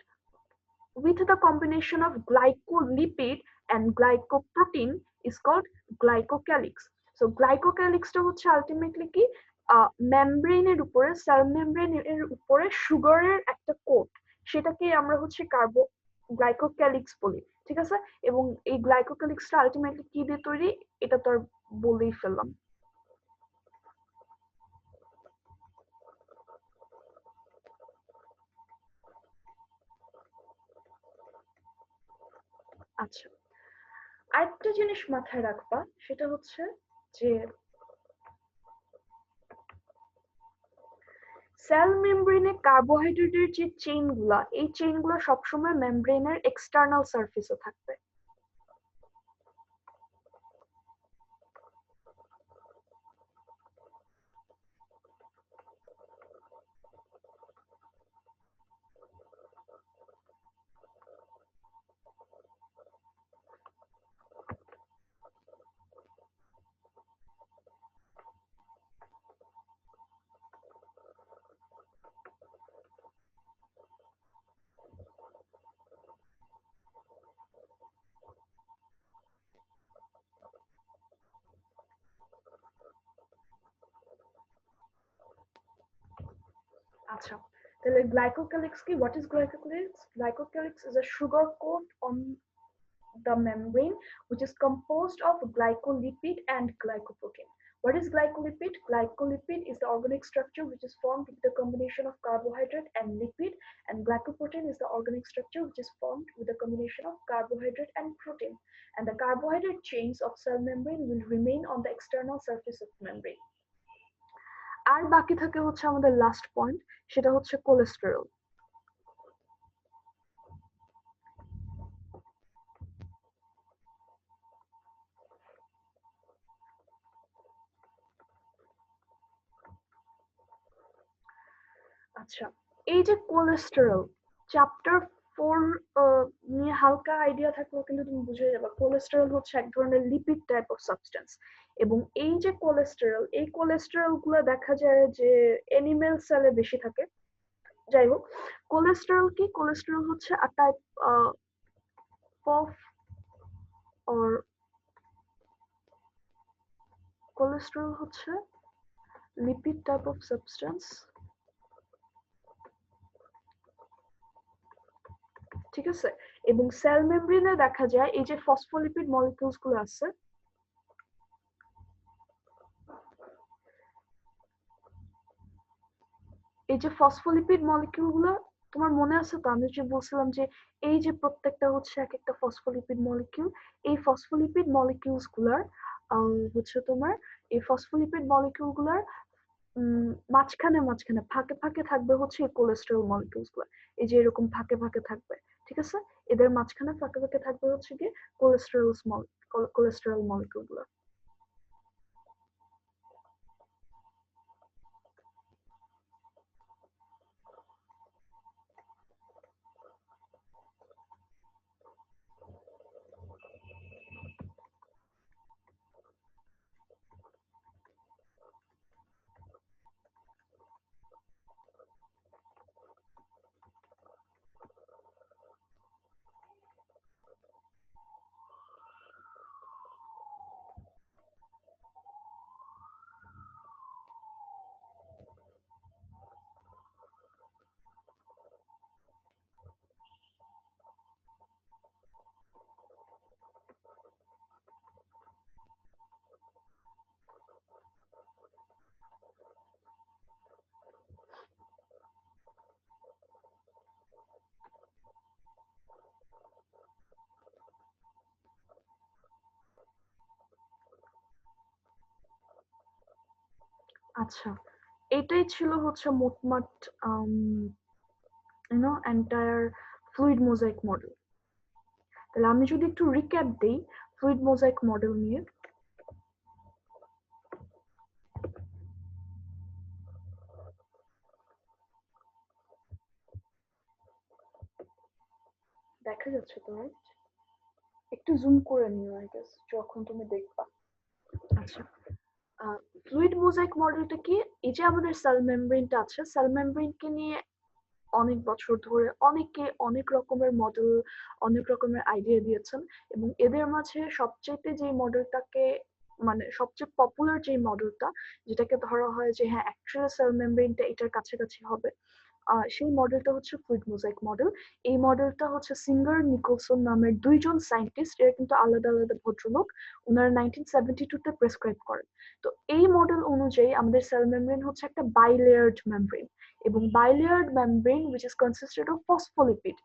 with the combination of glycolipid and glycoprotein is called glycocalyx. So glycocalyx টা হচ্ছে ultimately কি মেমব্রেনের উপরে, sell মেমব্রেনের উপরে সুগারের একটা coat, সেটাকে আমরা হচ্ছে গ্লাইকোক্যালিক্স বলি। ঠিক আছে? এবং এই গ্লাইকোক্যালিক্সটা আলটিমেটলি কি দিয়ে তৈরি এটা তো আর বলেই ফেললাম। আচ্ছা, আরেকটা জিনিস মাথায় রাখবা, সেটা হচ্ছে যে সেল মেমব্রেনে কার্বোহাইড্রেটের যে চেইনগুলা, এই চেইনগুলো সবসময় মেমব্রেনের এক্সটার্নাল সারফেসে থাকবে। আচ্ছা, তাহলে গ্লাইকোক্যালিক্স কি? What is glycocalyx? Glycocalyx is a sugar coat on the membrane which is composed of glycolipid and glycoprotein. What is glycolipid? Glycolipid is the organic structure which is formed with the combination of carbohydrate and lipid, and glycoprotein is the organic structure which is formed with the combination of carbohydrate and protein. And the carbohydrate chains of cell membrane will remain on the external surface of membrane. আর বাকি থাকে হচ্ছে আমাদের last point, সেটা হচ্ছে cholesterol. আচ্ছা, এই যে cholesterol chapter 4 নিয়ে হালকা আইডিয়া থাকলেও কিন্তু তুমি বুঝে যাবে কোলেস্টেরল হচ্ছে এক ধরনের লিপিড টাইপ অফ সাবস্টেন্স। এবং এই যে কোলেস্টেরল, এই কোলেস্টেরল গুলো দেখা যায় যে অ্যানিমেল সেলে বেশি থাকে। যাই হোক, কোলেস্টেরল কি? কোলেস্টেরল হচ্ছে a type of or cholesterol হচ্ছে লিপিড টাইপ অফ সাবস্টেন্স। ঠিক আছে? এবং সেল মেমব্রেনে দেখা যায় এই যে ফসফোলিপিড মলিকিউলস গুলো আছে, এই যে ফসফোলিপিড মলিকিউল গুলো তোমার মনে আছে তো? আমি যে বলছিলাম যে এই যে প্রত্যেকটা হচ্ছে এক একটা ফসফোলিপিড মলিকিউল, এই ফসফোলিপিড মলিকিউলস গুলার হচ্ছে তোমার এই ফসফোলিপিড মলিকিউল গুলার মাঝখানে মাঝখানে ফাঁকে ফাঁকে থাকবে হচ্ছে এই কোলেস্টেরল মলিকিউলস গুলো। এই যে এরকম ফাঁকে ফাঁকে থাকবে। ঠিক আছে? এদের মাঝখানে ফাঁকে ফাঁকে থাকবে হচ্ছে কি কোলেস্টেরল মলিকিউল গুলো। আচ্ছা, এটাই ছিল হচ্ছে মোটমাট এন্টায়ার ফ্লুইড মোজাইক মডেল। তাহলে আমি যদি একটু রিক্যাপ দিই ফ্লুইড মোজাইক মডেল নিয়ে। দেখা যাচ্ছে তো রাইট? একটু জুম করে নিও আই গেস যখন তুমি দেখবা। আচ্ছা, ফ্লুইড মোজাইক মডেলটা কি? এই যে আমাদের সেল মেমব্রেনটা আছে, সেল মেমব্রেনকে নিয়ে অনেক বছর ধরে অনেকে অনেক রকমের মডেল, অনেক রকমের আইডিয়া দিয়েছেন, এবং এদের মাঝে সবচাইতে যে মডেলটাকে মানে সবচেয়ে পপুলার যে মডেলটা, যেটাকে ধরা হয় যে হ্যাঁ অ্যাকচুয়াল সেল মেমব্রেনটা এটার কাছাকাছি হবে, সেই মডেলটা হচ্ছে ফ্লুইড মোজাইক মডেল। এই মডেলটা হচ্ছে সিঙ্গার নিকলসন নামের দুইজন সায়েন্টিস্ট, এরা কিন্তু আলাদা আলাদা ভদ্রলোক, ওনারা 1972-তে প্রেসক্রাইব করেন। তো এই মডেল অনুযায়ী আমাদের সেল মেমব্রেন হচ্ছে একটা বাইলেয়ার্ড মেমব্রেন, এবং bilayered membrane which is consisted of phospholipid,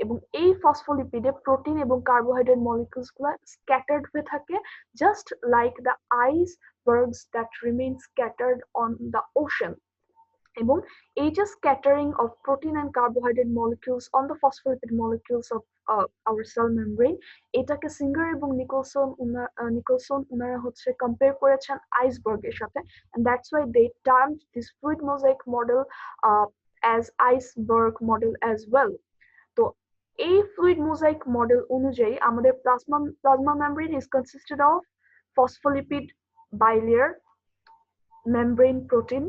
এবং এই ফসফোলিপিডে প্রোটিন এবং কার্বোহাইড্রেট মলিকিউলস গুলো স্ক্যাটার্ড হয়ে থাকে, just like the icebergs that remain scattered on the ocean. এবং এই যে scattering of protein and carbohydrate molecules on the phospholipid molecules of our cell membrane, এটাকে সিঙ্গার এবং নিকলসন ওনারা হচ্ছে কম্পেয়ার করেছেন আইসবার্গের সাথে, and that's why they termed this fluid mosaic model as iceberg model as well. তো এই fluid mosaic model অনুযায়ী আমাদের plasma membrane is consisted of phospholipid bilayer membrane protein,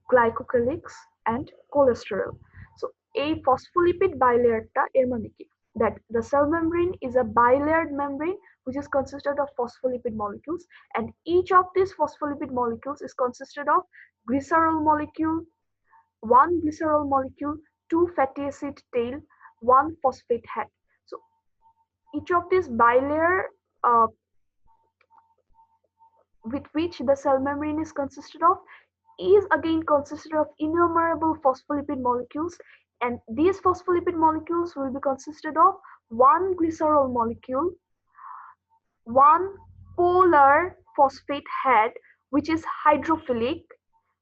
glycocalyx and cholesterol. So এই phospholipid bilayerটা এর মানে কি? That the cell membrane is a bilayered membrane which is consisted of phospholipid molecules, and each of these phospholipid molecules is consisted of glycerol molecule, one glycerol molecule, two fatty acid tail, one phosphate head. So each of these bilayer uh, with which the cell membrane is consisted of is again consisted of innumerable phospholipid molecules, and these phospholipid molecules will be consisted of one glycerol molecule, one polar phosphate head which is hydrophilic.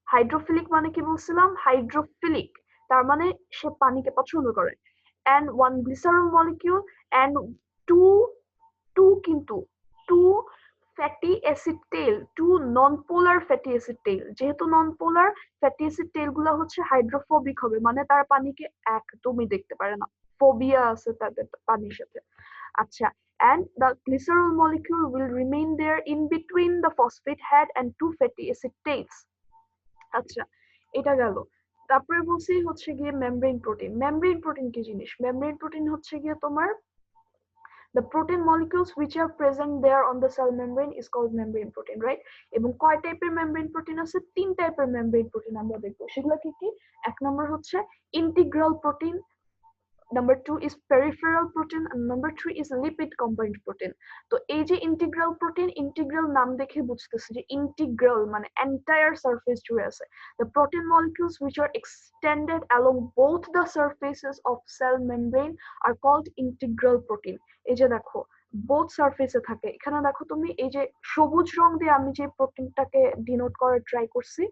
Hydrophilic মানে কি বলছিলাম? Hydrophilic তার মানে সে পানিকে পছন্দ করে, and one glycerol molecule and two কিন্তু two fatty acid টেল, two নন পোলার fatty acid টেল। যেহেতু নন পোলার ফ্যাটি অ্যাসিড টেল গুলা হচ্ছে হাইড্রোফোবিক হবে, মানে তারা পানিকে একদমই দেখতে পারে না, ফোবিয়া আছে তাদের পানির সাথে। আচ্ছা, and the glycerol molecule will remain there in between the phosphate head and two fatty acid tails. আচ্ছা, এটা গেল। তারপরে বলছি হচ্ছে গিয়ে মেমব্রেন প্রোটিন। মেমব্রেন প্রোটিন কি জিনিস? মেমব্রেন প্রোটিন হচ্ছে গিয়ে তোমার the protein molecules which are present there on the cell membrane is called membrane protein, right? এবং কয় টাইপের মেমব্রেন প্রোটিন আছে? তিন টাইপের মেমব্রেন প্রোটিন আমরা দেখবো। সেগুলো কি কি? এক নম্বর হচ্ছে integral protein, number 2 is peripheral protein, and number 3 is lipid combined protein. তো এই যে ইন্টিগ্রাল প্রোটিন, ইন্টিগ্রাল নাম দেখে বুঝতেছে যে ইন্টিগ্রাল মানে এন্টায়ার সারফেস জুড়ে আছে। The protein molecules which are extended along both the surfaces of cell membrane are called integral protein. এই যে দেখো বোথ সারফেসে থাকে। এখানে দেখো তুমি এই যে সবুজ রং দিয়ে আমি যে প্রোটিনটাকে ডিনোট করার ট্রাই করছি,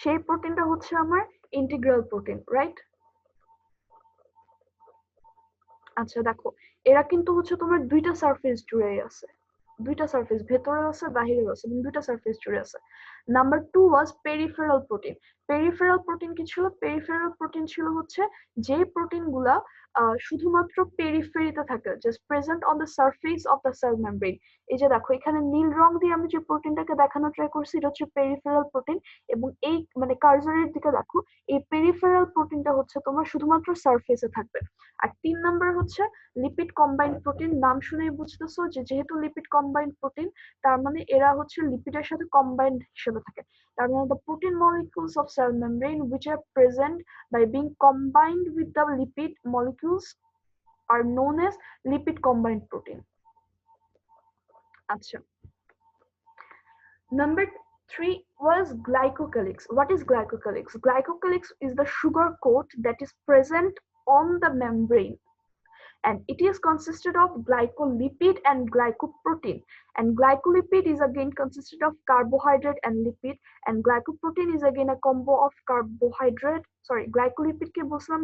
সেই প্রোটিনটা হচ্ছে আমার ইন্টিগ্রাল প্রোটিন, রাইট? আচ্ছা দেখো, এরা কিন্তু হচ্ছে তোমার দুইটা সারফেস জুড়েই আছে, দুইটা সারফেস ভেতরে আছে বাহিরেও আছে, এবং দুইটা সারফেস জুড়ে আছে। নাম্বার 2 ওয়াজ পেরিফেরাল প্রোটিন। পেরিফেরাল প্রোটিন কি ছিল? পেরিফেরাল প্রোটিন ছিল হচ্ছে যে প্রোটিন গুলা শুধুমাত্র পেরিফেরিতে থাকে, just present on the surface of the cell membrane. এই যে দেখো এখানে নীল রং দিয়ে আমি যে প্রোটিনটাকে দেখানো ট্রাই করছি এটা হচ্ছে পেরিফেরাল প্রোটিন, এবং এই মানে কার্সরের দিকে দেখো এই পেরিফেরাল প্রোটিনটা হচ্ছে তোমার শুধুমাত্র সারফেসে থাকবে। আর 3 নাম্বার হচ্ছে লিপিড কম্বাইন্ড প্রোটিন। নাম শুনেই বুঝতেছো যে যেহেতু লিপিড কম্বাইন্ড প্রোটিন, তার মানে এরা হচ্ছে লিপিডের সাথে কম্বাইন্ড হিসেবে থাকে। তার মানে the protein molecules of cell membrane which are present by being combined with the lipid molecules are known as lipid combined protein. আচ্ছা, number 3 was glycocalyx. What is glycocalyx? Glycocalyx is the sugar coat that is present on the membrane, and it is consisted of glycolipid and glycoprotein, and glycolipid is again consisted of carbohydrate and lipid, and glycoprotein is again a combo of glycolipid ke boslam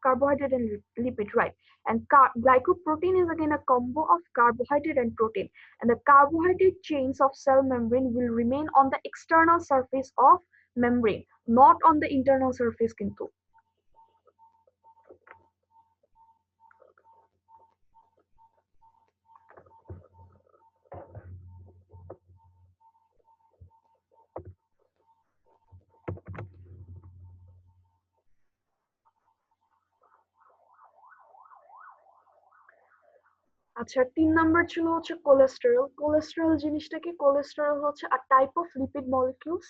carbohydrate and lipid, right? And glycoprotein is again a combo of carbohydrate and protein, and the carbohydrate chains of cell membrane will remain on the external surface of membrane, not on the internal surface কিন্তু। আচ্ছা, ৩ number ছিল হচ্ছে cholesterol. Cholesterol জিনিসটা কি? Cholesterol হচ্ছে a type of lipid molecules,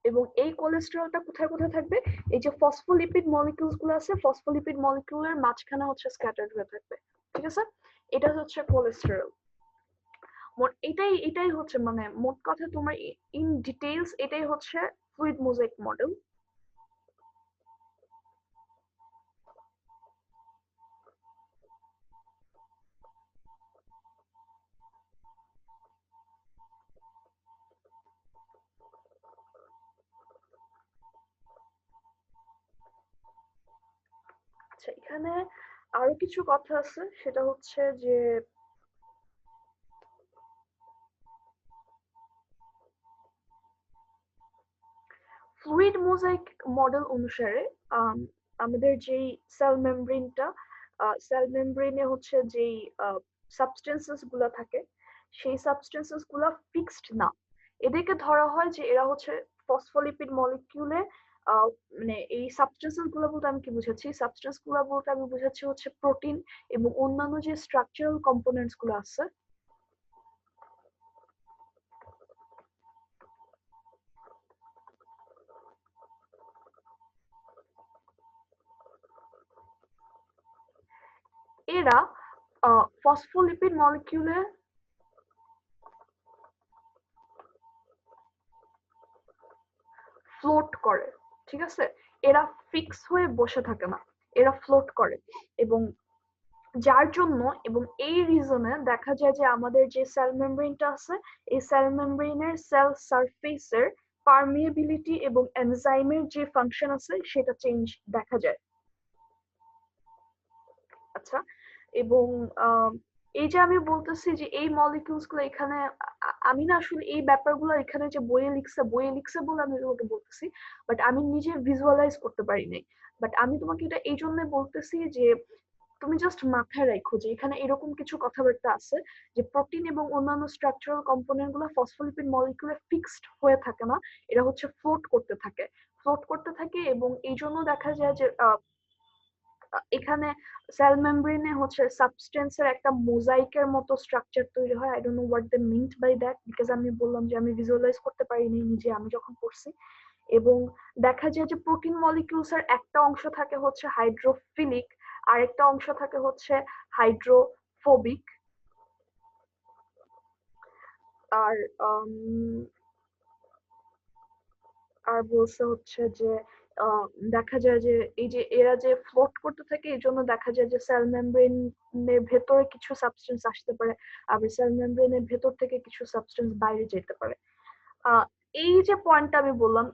এবং এই কোলেস্টেরলটা কোথায় কোথায় থাকবে? এই যে ফসফোলিপিড মলিকিউলস গুলো আছে, ফসফোলিপিড মলিকিউলের মাঝখানে হচ্ছে স্ক্যাটার্ড হয়ে থাকবে, ঠিক আছে? এটা হচ্ছে কোলেস্টেরল। এটাই হচ্ছে মানে মোট কথা তোমার ইন ডিটেইলস এটাই হচ্ছে ফ্লুইড মোজাইক মডেল। আচ্ছা, এখানে আরো কিছু কথা আছে, সেটা হচ্ছে যে ফ্লুইড মোজাইক মডেল অনুসারে আমাদের যেই সেল মেমব্রেনে হচ্ছে যেই সাবস্টেন্সেস গুলা থাকে, সেই সাবস্টেন্সেস গুলা ফিক্সড না। এদেরকে ধরা হয় যে এরা হচ্ছে ফসফোলিপিড মলিকিউলে, মানে এই সাবস্টেন্সেস গুলো বলতে আমি কি বুঝাচ্ছি? সাবস্টেন্স গুলো বলতে আমি বুঝাচ্ছি হচ্ছে প্রোটিন এবং অন্যান্য যে স্ট্রাকচারাল কম্পোনেন্টস গুলো আছে, এরা ফসফোলিপিড মলিকিউলে ফ্লোট করে, ঠিক আছে? এরা ফিক্স হয়ে বসে থাকে না, এরা ফ্লোট করে, এবং যার জন্য এবং এই রিজনে দেখা যায় যে আমাদের যে সেল মেমব্রেনটা আছে, এই সেল মেমব্রেনের সেল সারফেসের পারমিয়েবিলিটি এবং এনজাইমের যে ফাংশন আছে সেটা চেঞ্জ দেখা যায়। আচ্ছা, এবং এই যে আমি বলতেছি যে এই মলিকিউলস গুলো এখানে, আমি না আসলে এই ব্যাপারগুলো এখানে যে বইয়ে লিখছে বলে আমি তোমাকে বলতেছি, বাট আমি নিজে ভিজুয়ালাইজ করতে পারি নাই। বাট আমি তোমাকে এটা এই জন্য বলতেছি যে তুমি জাস্ট মাথায় রাখো যে এখানে এরকম কিছু কথাবার্তা আছে যে প্রোটিন এবং অন্যান্য স্ট্রাকচারাল কম্পোনেন্ট গুলো ফসফোলিপিড মলিকিউলে ফিক্সড হয়ে থাকে না, এরা হচ্ছে ফ্লোট করতে থাকে, এবং এই জন্য দেখা যায় যে এখানে সেল মেমব্রেনে হচ্ছে সাবস্টেন্সের একটা মোজাইকের মতো স্ট্রাকচার তৈরি হয়। I don't know what they meant by that, because আমি বললাম যে আমি ভিজুয়ালাইজ করতে পারিনি নিজে আমি যখন পড়ছি। এবং দেখা যায় যে প্রোটিন মলিকিউলস এর একটা অংশ থাকে হচ্ছে হাইড্রোফিলিক, আরেকটা অংশ থাকে হচ্ছে হাইড্রোফোবিক। আর আর বলছে হচ্ছে যে দেখা যায় যে এই যে এরা যে ফ্লোট করতে থাকে, এই জন্য দেখা যায় যে সেল মেমব্রেনের ভেতরে কিছু সাবস্টেন্স আসতে পারে, আবার সেল মেমব্রেনের ভেতর থেকে কিছু সাবস্টেন্স বাইরে যেতে পারে। এই যে পয়েন্টটা আমি বললাম,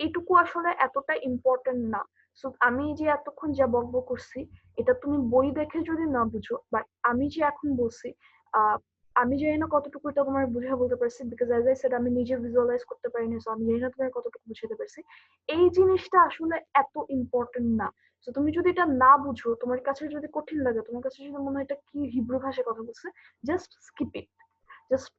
এইটুকু আসলে এতটা ইম্পর্টেন্ট না। সো আমি যে এতক্ষণ যা বকবক করছি, এটা তুমি বই দেখে যদি না বুঝো, বাট আমি যে এখন বলছি, আমি জানি না কতটুকু এটা তোমার বুঝে বলতে পারছি, বিকজ অ্যাজ আই সেড আমি নিজে ভিজুয়ালাইজ করতে পারিনি, সো আমি জানি না তোমার কতটুকু বুঝাতে পারছি। এই জিনিসটা আসলে এত ইম্পর্টেন্ট না। তো তুমি যদি এটা না বুঝো, তোমার কাছে যদি কঠিন লাগে, তোমার কাছে যদি মনে হয় এটা কি হিব্রু ভাষায় কথা বলছে, just skip it. Just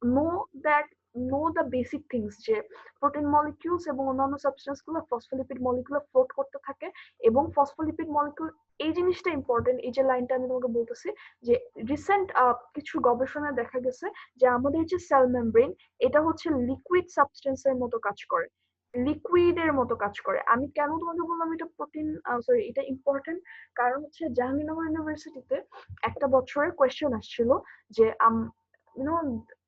know the basic things যে প্রোটিন মলিকিউলস এবং অন্যান্য সাবস্টেন্স গুলো ফসফোলিপিড মলিকিউলে ফ্লোট করতে থাকে, এবং ফসফোলিপিড মলিকিউল, এই জিনিসটা ইম্পর্টেন্ট, এই যে লাইনটা আমি তোমাকে বলতেছি যে রিসেন্ট কিছু গবেষণায় দেখা গেছে যে আমাদের যে সেল মেমব্রেন, এটা হচ্ছে লিকুইড সাবস্টেন্সের মতো কাজ করে, লিকুইডের মতো কাজ করে। আমি কেন তোমাকে বললাম এটা এটা ইম্পর্টেন্ট, কারণ হচ্ছে জাহাঙ্গীরনগর ইউনিভার্সিটিতে একটা বছরের কোয়েশ্চেন আসছিল যে ইউনো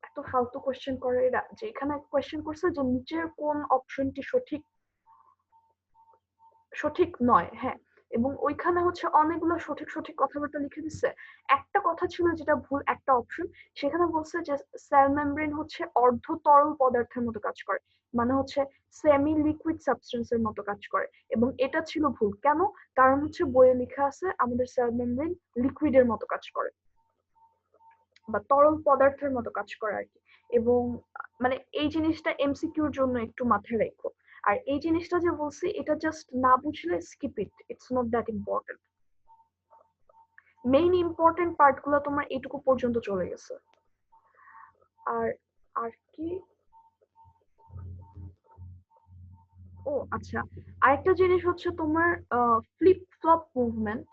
এত ফালতু কোয়েশ্চেন করে এরা, যে এখানে কোয়েশ্চেন করছে যে নিচের কোন অপশনটি সঠিক নয়। হ্যাঁ, এবং ওইখানে হচ্ছে অনেকগুলো সঠিক সঠিক কথাবার্তা লিখে দিচ্ছে। একটা কথা ছিল যেটা ভুল, একটা অপশন সেখানে বলছে যে সেল মেমব্রেন হচ্ছে অর্ধ তরল পদার্থের মতো কাজ করে, মানে হচ্ছে সেমি লিকুইড সাবস্টেন্সের মতো কাজ করে, এবং এটা ছিল ভুল। কেন? কারণ হচ্ছে বইয়ে লেখা আছে আমাদের সেল মেমব্রেন লিকুইডের মতো কাজ করে বা তরল পদার্থের মতো কাজ করে আর কি। এবং মানে এই জিনিসটা এমসিকিউর জন্য একটু মাথায় রেখো। আর এই জিনিসটা যে বলছি এটা জাস্ট না বুঝলে skip it, it's not that important. Main important part গুলো তোমার এইটুকু পর্যন্ত চলে গেছে। আর আর কি, ও আচ্ছা, আরেকটা জিনিস হচ্ছে তোমার ফ্লিপ ফ্লপ মুভমেন্ট।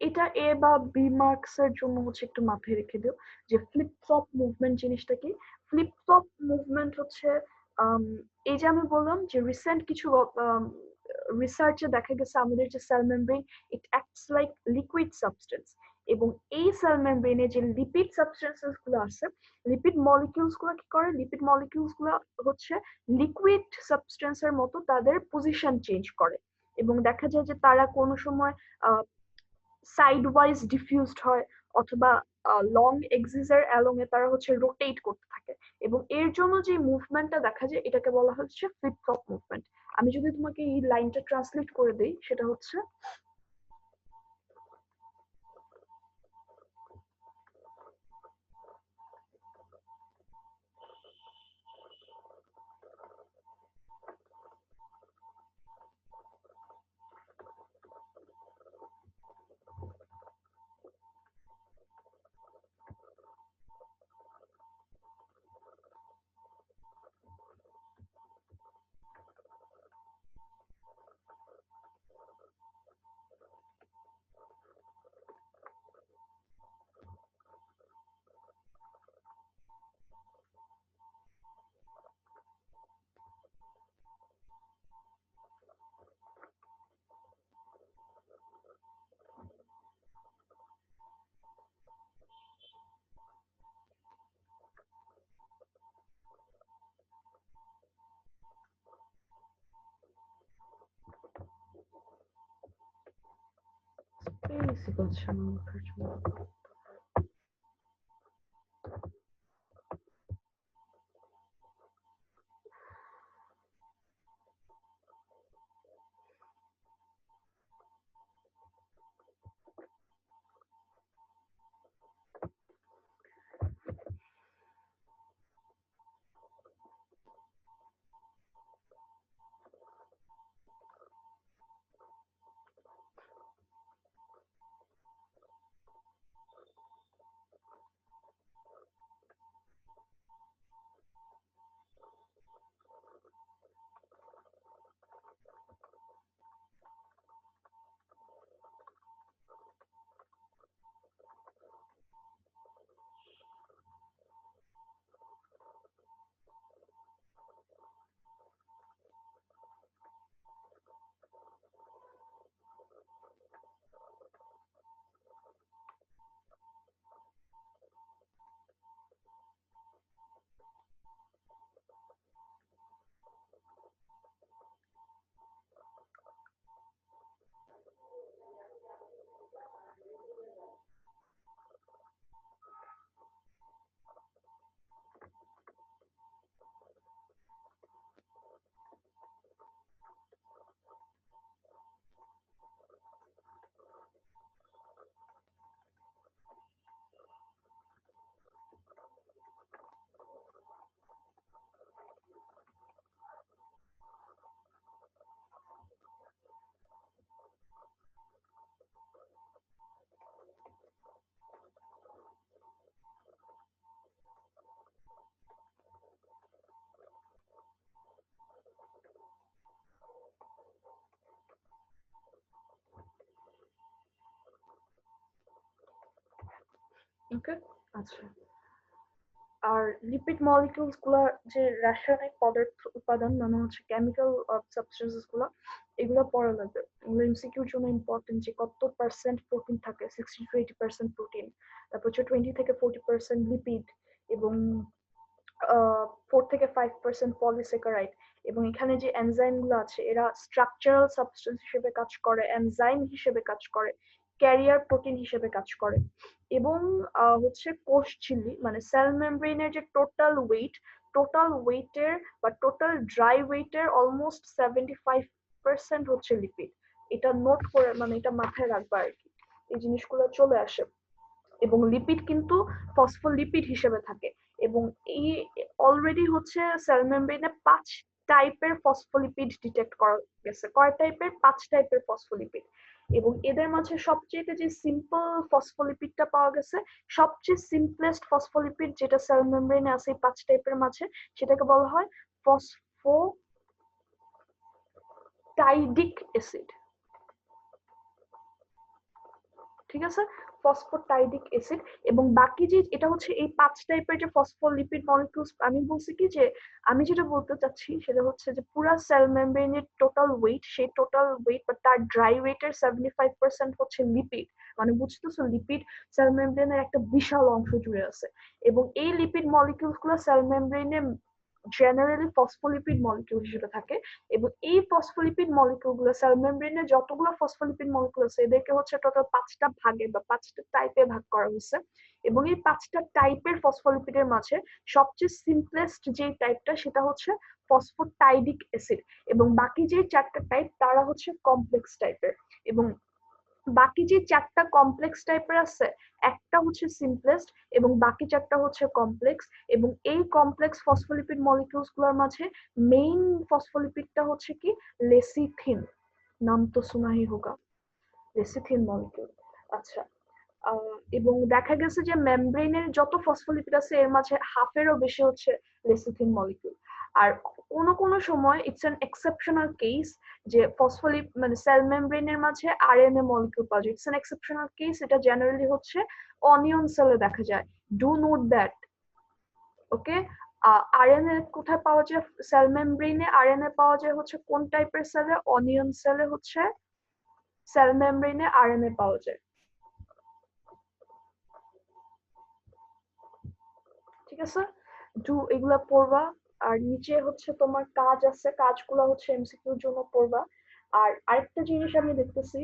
এটা এ বা বি মার্কস এর জন্য হচ্ছে একটু মাথায় রেখে দিও যে ফ্লিপ ফ্লপ মুভমেন্ট জিনিসটা কি। ফ্লিপ ফ্লপ মুভমেন্ট হচ্ছে আম, এই যে আমি বললাম যে রিসেন্ট কিছু রিসার্চে দেখা গেছে আমাদের যে সেল মেমব্রেন ইট অ্যাক্টস লাইক লিকুইড সাবস্টেন্স, এবং এই সেল মেমব্রেনে যে লিপিড সাবস্টেন্সেস গুলো আছে, লিপিড মলিকিউলস গুলো কি করে, লিপিড মলিকিউলস গুলো হচ্ছে লিকুইড সাবস্টেন্সের মতো তাদের পজিশন চেঞ্জ করে, এবং দেখা যায় যে তারা কোনো সময় সাইড ওয়াইজ ডিফিউজড হয়, অথবা লং এক্সিসের অ্যালং এ তারা হচ্ছে রোটেট করতে থাকে, এবং এর জন্য যে মুভমেন্টটা দেখা যায় এটাকে বলা হচ্ছে ফ্লিপ ফ্লপ মুভমেন্ট। আমি যদি তোমাকে এই লাইনটা ট্রান্সলেট করে দেই সেটা হচ্ছে স্পেস ইকুয়ালস সাম্যাবস্থার জন্য। ওকে, আচ্ছা। আর লিপিড মলিকিউলস গুলা যে রাসায়নিক পদার্থ উপাদান, মানে হচ্ছে কেমিক্যাল সাবস্টেন্সেস গুলা, এগুলো পড়া লাগবে। এগুলো এমসিকিউর জন্য ইম্পর্টেন্ট যে কত পার্সেন্ট প্রোটিন থাকে, 60 to 80% প্রোটিন, তারপর হচ্ছে 20 থেকে 40% লিপিড, এবং 4 থেকে 5% পলিস্যাকারাইড। এবং এখানে যে এনজাইম গুলো আছে এরা স্ট্রাকচারাল সাবস্টেন্স হিসেবে কাজ করে, এনজাইম হিসেবে কাজ করে, ক্যারিয়ার প্রোটিন হিসেবে কাজ করে। এবং হচ্ছে কোষ ঝিল্লি মানে সেল মেমব্রেনের যে টোটাল ওয়েটের বা টোটাল ড্রাই ওয়েটের অলমোস্ট 75% হচ্ছে লিপিড। এটা নোট করে মানে এটা মাথায় রাখবা আর কি, এই জিনিসগুলো চলে আসে। এবং লিপিড কিন্তু ফসফোলিপিড হিসেবে থাকে। এবং এই অলরেডি হচ্ছে সেল মেমব্রেনে 5 টাইপের ফসফোলিপিড ডিটেক্ট করা গেছে। কয় টাইপের? 5 টাইপের ফসফোলিপিড। এবং এদের মাঝে সবচেয়ে যে সিম্পল ফসফোলিপিডটা পাওয়া গেছে, সবচেয়ে সিম্পলেস্ট ফসফোলিপিড যেটা সেল মেমব্রেনে আছে এই 5 টাইপের মাঝে, সেটাকে বলা হয় ফসফোটাইডিক অ্যাসিড। ঠিক আছে, ফসফোটাইডিক অ্যাসিড। এবং বাকি যে এটা হচ্ছে এই 5 টাইপের যে ফসফোলিপিড মলিকিউলস, আমি বলছি কি যে আমি যেটা বলতে চাচ্ছি সেটা হচ্ছে যে পুরো সেল মেমব্রেনের টোটাল ওয়েট, সেই টোটাল ওয়েট বা তার ড্রাই ওয়েটের 75% হচ্ছে লিপিড। মানে বুঝতেছো, লিপিড সেল মেমব্রেনের একটা বিশাল অংশ জুড়ে আছে। এবং এই লিপিড মলিকিউলস গুলো সেল মেমব্রেনে জেনারেলি ফসফোলিপিড মলিকিউল হিসেবে থাকে। এবং এই ফসফোলিপিড মলিকিউল গুলো সেল মেমব্রেনে যতগুলো ফসফোলিপিড মলিকিউল আছে এদেরকে হচ্ছে টোটাল 5টা ভাগে বা 5টা টাইপে ভাগ করা হয়েছে। এবং এই 5টা টাইপের ফসফোলিপিডের মাঝে সবচেয়ে সিম্পলেস্ট যে টাইপটা সেটা হচ্ছে ফসফোটাইডিক অ্যাসিড। এবং বাকি যে 4টা টাইপ তারা হচ্ছে কমপ্লেক্স টাইপের। এবং বাকি যে 4টা কমপ্লেক্স টাইপের আছে, একটা হচ্ছে সিম্পলেস্ট এবং বাকি 4টা হচ্ছে কমপ্লেক্স। এবং এই কমপ্লেক্স ফসফোলিপিড মলিকিউলস গুলোর মাঝে মেইন ফসফোলিপিডটা হচ্ছে কি লেসিথিন। নাম তো শোনা হি হোগা, লেসিথিন মলিকিউল। আচ্ছা, এবং দেখা গেছে যে মেমব্রেনের যত ফসফোলিপিড আছে এর মাঝে হাফেরও বেশি হচ্ছে লেসিথিন মলিকিউল। আর কোনো সময় ইটস অ্যান এক্সেপশনাল কেস যে মানে সেল মেমব্রেনের মাঝে আরএনএ মলিকিউল পাওয়া যায়। ইটস অ্যান এক্সেপশনাল কেস, এটা জেনারেলি হচ্ছে অনিয়ন সেলে দেখা যায়। Do note that, okay. RNA কোথায় পাওয়া যায়? সেল মেমব্রেনে আরএনএ পাওয়া যায় হচ্ছে কোন টাইপের সেলে? অনিয়ন সেলে হচ্ছে সেল মেমব্রেনে আরএনএ পাওয়া যায়। ঠিক আছে, এগুলা পড়বা। আর নিচে হচ্ছে তোমার কাজ আছে, কাজগুলো হচ্ছে এমসিকিউর জন্য পড়বা। আর আরেকটা জিনিস আমি দেখতেছি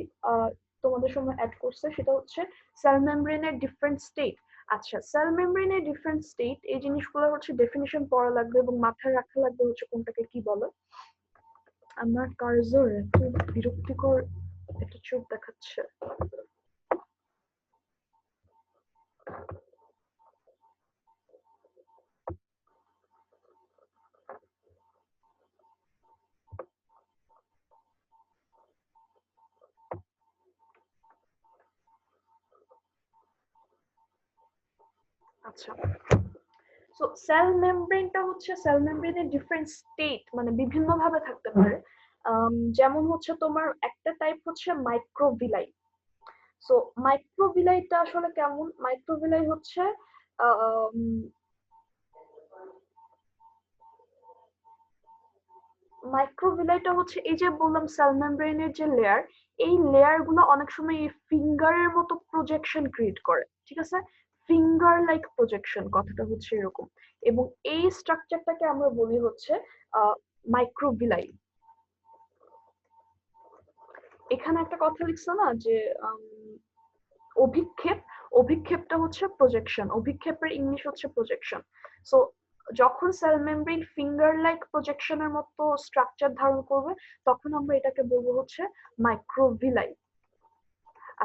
তোমাদের সময় অ্যাড করছে, সেটা হচ্ছে সেল মেমব্রেনের ডিফারেন্ট স্টেট। আচ্ছা, সেল মেমব্রেনের ডিফারেন্ট স্টেট এই জিনিসগুলো হচ্ছে ডেফিনিশন পড়া লাগবে এবং মাথায় রাখা লাগবে হচ্ছে কোনটাকে কি বলে। আমার কার্সর এত বিরক্তিকর একটা চোখ দেখাচ্ছে। আচ্ছা, সো সেল মেমব্রেনটা হচ্ছে সেল মেমব্রেনের ডিফারেন্ট স্টেট মানে বিভিন্ন ভাবে থাকতে পারে। যেমন হচ্ছে তোমার একটা টাইপ হচ্ছে মাইক্রোভিলাই। সো মাইক্রোভিলাইটা আসলে কেমন? মাইক্রোভিলাই হচ্ছে মাইক্রোভিলাইটা হচ্ছে এই যে বললাম সেল মেমব্রেনের যে লেয়ার, এই লেয়ার গুলো অনেক সময় এই ফিঙ্গারের মতো প্রজেকশন ক্রিয়েট করে। ঠিক আছে, ফিঙ্গার লাইক প্রজেকশন, কথাটা হচ্ছে এরকম। এবং এই স্ট্রাকচারটাকে আমরা বলি হচ্ছে মাইক্রোভিলাই। এখানে একটা কথা লিখছো না যে অভিক্ষেপ, অভিক্ষেপটা হচ্ছে প্রজেকশন, অভিক্ষেপের ইংলিশ হচ্ছে প্রজেকশন। সো যখন সেল মেমব্রেন ফিঙ্গার লাইক প্রজেকশনের মতো স্ট্রাকচার ধারণ করবে তখন আমরা এটাকে বলবো হচ্ছে মাইক্রোভিলাই।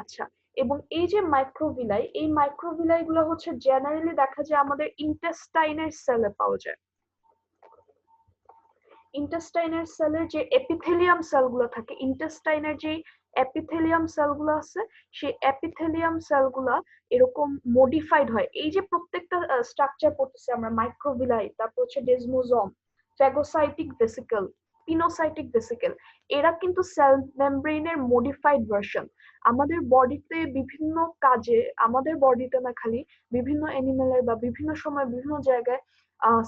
আচ্ছা, এবং এই যে মাইক্রোভিলাই, এই মাইক্রোভিলাই গুলো হচ্ছে জেনারেলি দেখা যায় আমাদের ইন্টেস্টাইনের সেলে পাওয়া যায়। ইন্টেস্টাইনের সেলের যে এপিথেলিয়াম সেলগুলো থাকে, ইন্টেস্টাইনের যে এপিথেলিয়াম সেলগুলো আছে সেই এপিথেলিয়াম সেলগুলা এরকম মডিফাইড হয়। এই যে প্রত্যেকটা স্ট্রাকচার পড়তেছে আমরা, মাইক্রোভিলাই, তারপর হচ্ছে ডেজমোজোম, ফ্যাগোসাইটিক ভেসিকল, পিনোসাইটিক ভেসিকল, এরা কিন্তু সেল মেমব্রেনের মডিফাইড ভার্সন। আমাদের বডিতে বিভিন্ন কাজে, আমাদের বডিতে না খালি বিভিন্ন অ্যানিমেলের বা বিভিন্ন সময় বিভিন্ন জায়গায়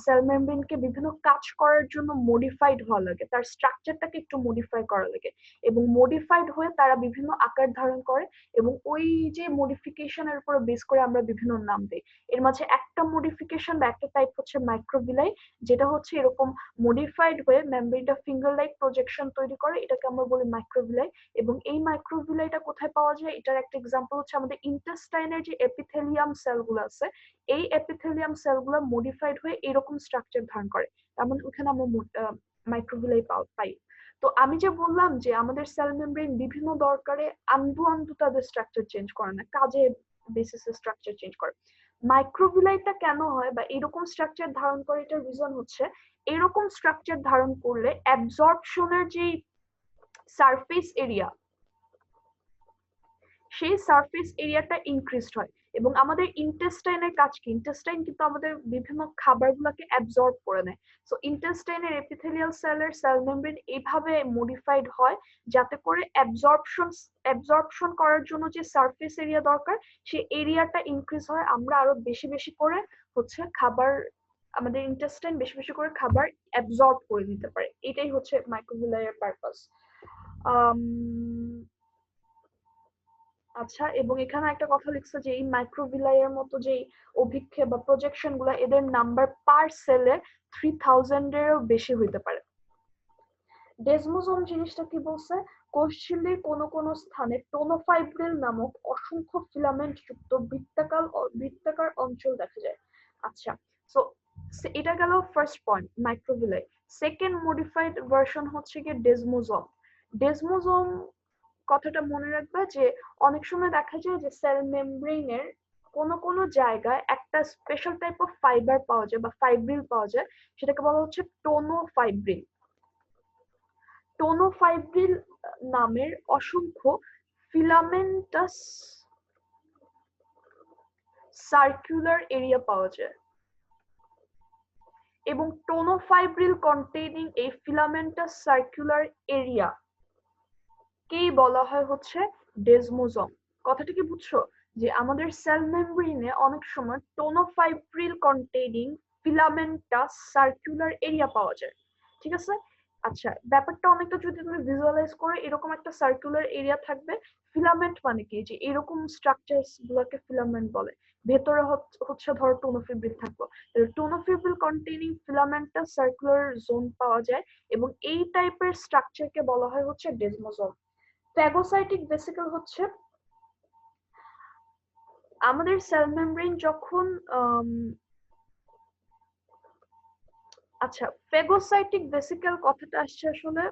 সেল মেমব্রেনকে বিভিন্ন কাজ করার জন্য মডিফাইড হওয়া লাগে, তার স্ট্রাকচারটাকে একটু মডিফাই করা লাগে, এবং মডিফাইড হয়ে তারা বিভিন্ন আকার ধারণ করে, এবং ওই যে মডিফিকেশনের উপর বেস করে আমরা বিভিন্ন নাম দিই। এর মাঝে একটা মডিফিকেশন বা একটা টাইপ হচ্ছে মাইক্রোভিলাই, যেটা হচ্ছে এরকম মডিফাইড হয়ে মেমব্রেনটা ফিঙ্গার লাইক প্রজেকশন তৈরি করে, এটাকে আমরা বলি মাইক্রোভিলাই। এবং এই মাইক্রোভিলাইটা কোথায় পাওয়া যায়, এটার একটা এক্সাম্পল হচ্ছে আমাদের ইন্টেস্টাইনের যে এপিথেলিয়াম সেলগুলো আছে, এই এপিথেলিয়াম সেলগুলো মডিফাইড হয়ে এরকম স্ট্রাকচার ধারণ করে, তেমন ওখানে আমরা মাইক্রোভিলাই পাই। তো আমি যে বললাম যে আমাদের সেল মেমব্রেন বিভিন্ন দরকারে আন্দু আন্দু তাদের স্ট্রাকচার চেঞ্জ করে না, কাজে বেসিসে স্ট্রাকচার চেঞ্জ করে। মাইক্রোভিলাইটা কেন হয় বা এরকম স্ট্রাকচার ধারণ করে, এটার রিজন হচ্ছে এরকম স্ট্রাকচার ধারণ করলে অ্যাবজর্পশনের যে সারফেস এরিয়া, সেই সারফেস এরিয়াটা ইনক্রিজড হয়। এবং আমাদের ইন্টেস্টাইনের কাজ কি, ইন্টেস্টাইন কিন্তু আমাদের বিভিন্ন খাবারগুলোকে অ্যাবজর্ব করে নেয়। সো ইন্টেস্টাইনের এপিথেলিয়াল সেলের সেল মেমব্রেন এইভাবে মডিফাইড হয় যাতে করে অ্যাবজর্পশন করার জন্য যে সারফেস এরিয়া দরকার, সেই এরিয়াটা ইনক্রিজ হয়, আমরা আরো বেশি বেশি করে হচ্ছে খাবার, আমাদের ইন্টেস্টাইন বেশি বেশি করে খাবার অ্যাবজর্ব করে নিতে পারে। এটাই হচ্ছে মাইক্রোভিলাইয়ের পারপাস। আচ্ছা, এবং এখানে একটা কথা লিখছে যে এই মাইক্রোভিলাইয়ের মতো যে অভিক্ষেপ বা প্রজেকশন গুলা, এদের নাম্বার পার সেলে 3000 এরও বেশি হইতে পারে। ডেসমোজোম জিনিসটা কি বলছে, কোষঝিল্লির কোন স্থানে টোনোফাইব্রিল নামক অসংখ্য ফিলামেন্ট যুক্ত বৃত্তাকার অঞ্চল দেখা যায়। আচ্ছা, সো এটা গেল first point, microvilli. Second modified version হচ্ছে গিয়ে ডেসমোজোম। ডেসমোজোম কথাটা মনে রাখবে যে অনেক সময় দেখা যায় যে সেল মেমব্রেনের কোন জায়গায় একটা স্পেশাল টাইপ অফ ফাইবার পাওয়া যায় বা ফাইব্রিল পাওয়া যায়, সেটাকে বলা হচ্ছে টোনোফাইব্রিল। টোনোফাইব্রিল নামের অসংখ্য ফিলামেন্টাস সার্কুলার এরিয়া পাওয়া যায়, এবং টোনোফাইব্রিল কন্টেইনিং এই ফিলামেন্টাস সার্কুলার এরিয়া কেই বলা হয় হচ্ছে ডেসমোজোম। কথাটা কি বুঝছো, যে আমাদের সেল মেমব্রেনে অনেক সময় টোনোফাইব্রিল কন্টেইনিং ফিলামেন্টাস সার্কুলার এরিয়া পাওয়া যায়, ঠিক আছে? আচ্ছা, ব্যাপারটা অনেকটা যদি তুমি ভিজুয়ালাইজ করো, এরকম একটা সার্কুলার এরিয়া থাকবে। ফিলামেন্ট মানে কি, যে এরকম স্ট্রাকচারস গুলোকে ফিলামেন্ট বলে। ভেতরে হচ্ছে ধরো টোনোফিব্রিল থাকলো, টোনোফিব্রিল কন্টেইনিং ফিলামেন্টাস সার্কুলার জোন পাওয়া যায়, এবং এই টাইপের স্ট্রাকচারকে বলা হয় হচ্ছে ডেসমোজোম। ফ্যাগোসাইটিক ভেসিকল হচ্ছে আমাদের সেল মেমব্রেন যখন আচ্ছা, ফ্যাগোসাইটিক ভেসিকল কথাটা আসছে আসলে,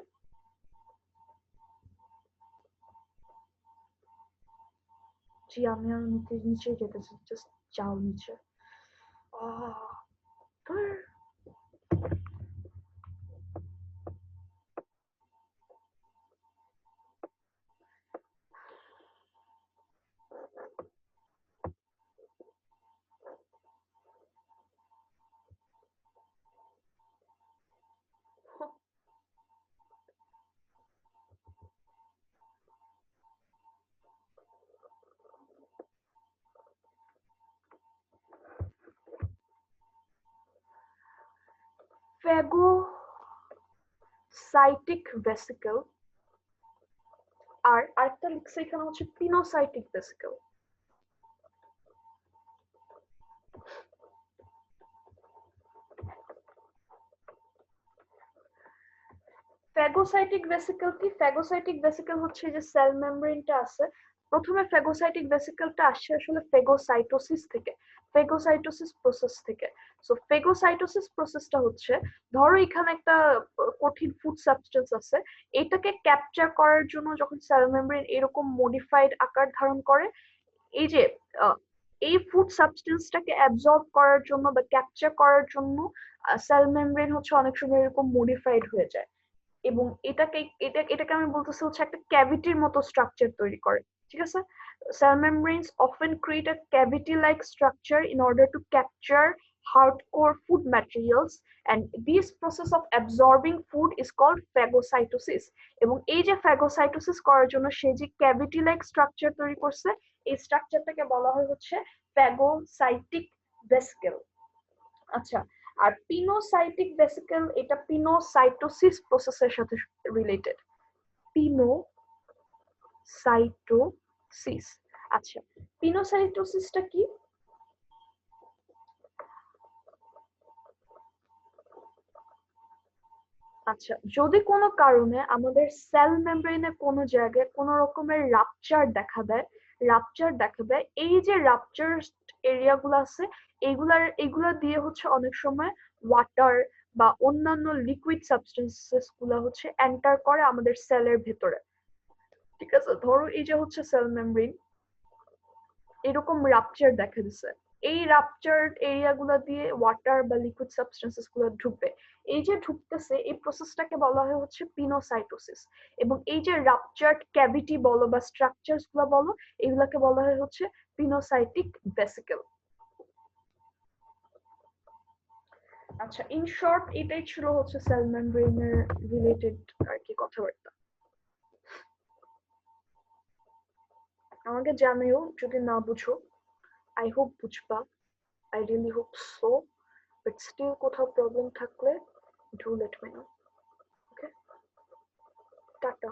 জি আমি আর নিচে যেতেছি, জাস্ট যাও নিচে। ধুর। ফ্যাগোসাইটিক ভেসিকল আর আরেকটা লিখছে এখানে হচ্ছে পিনোসাইটিক ভেসিকল। ফ্যাগোসাইটিক ভেসিকল কি, ফ্যাগোসাইটিক ভেসিকল হচ্ছে যে সেল মেমব্রেনটা আছে, প্রথমে ফ্যাগোসাইটিক ভেসিকলটা আসছে আসলে ফেগোসাইটোসিস থেকে, ফেগোসাইটোসিস প্রসেস থেকে। সো ফেগোসাইটোসিস প্রসেসটা হচ্ছে, ধরো এখানে একটা কঠিন ফুড সাবস্টেন্স আছে, এটাকে ক্যাপচার করার জন্য যখন সেল মেমব্রেন এরকম মডিফাইড আকার ধারণ করে, এই যে এই ফুড সাবস্টেন্সটাকে অ্যাবজর্ব করার জন্য বা ক্যাপচার করার জন্য সেল মেমব্রেন হচ্ছে অনেক সময় এরকম মডিফাইড হয়ে যায়, এবং এটাকে আমি বলতেছি হচ্ছে একটা ক্যাভিটির মতো স্ট্রাকচার তৈরি করে, ঠিক আছে? Cell membranes often create a cavity-like structure in order to capture hardcore food materials, and this process of absorbing food is called phagocytosis. এবং এই যে phagocytosis করার জন্য সে যে cavity-like structure তৈরি করছে, এই স্ট্রাকচারটাকে বলা হয় হচ্ছে phagocytic vesicle। আচ্ছা, আর পিনোসাইটিক ভেসিকল এটা পিনোসাইটোসিস প্রসেসের সাথে রিলেটেড। পিনোসাইটোসিস। আচ্ছা, পিনোসাইটোসিসটা কি? আচ্ছা, যদি কোনো কারণে আমাদের সেল মেমব্রেনে কোনো জায়গায় কোনো রকমের রাপচার দেখা দেয়, এই যে রাপচার এরিয়াগুলো আছে, এগুলা দিয়ে হচ্ছে অনেক সময় ওয়াটার বা অন্যান্য লিকুইড সাবস্টেন্সেস গুলা হচ্ছে এন্টার করে আমাদের সেলের ভেতরে। ঠিক আছে, ধরো এই যে হচ্ছে সেল মেমব্রেন, এরকম রাপচার দেখা দিছে, এই রাপচার্ড এরিয়াগুলো দিয়ে ওয়াটার বা লিকুইড সাবস্টেন্সেস গুলো ঢুকবে। এই যে ঢুকতেছে, এই প্রসেসটাকে বলা হয় হচ্ছে পিনোসাইটোসিস। এবং এই যে রাপচার্ড ক্যাভিটি বলো বা স্ট্রাকচারস গুলো বলো, এগুলাকে বলা হয় হচ্ছে পিনোসাইটিক ভেসিকল। আচ্ছা, ইন শর্ট এটাই ছিল হচ্ছে সেল মেমব্রেনের রিলেটেড আর কি কথাবার্তা। আমাকে জানাও যদি না বুঝো, আই হোপ বুঝবা, I really hope so. But still কোথাও প্রবলেম থাকলে do let me know. Okay? Tata.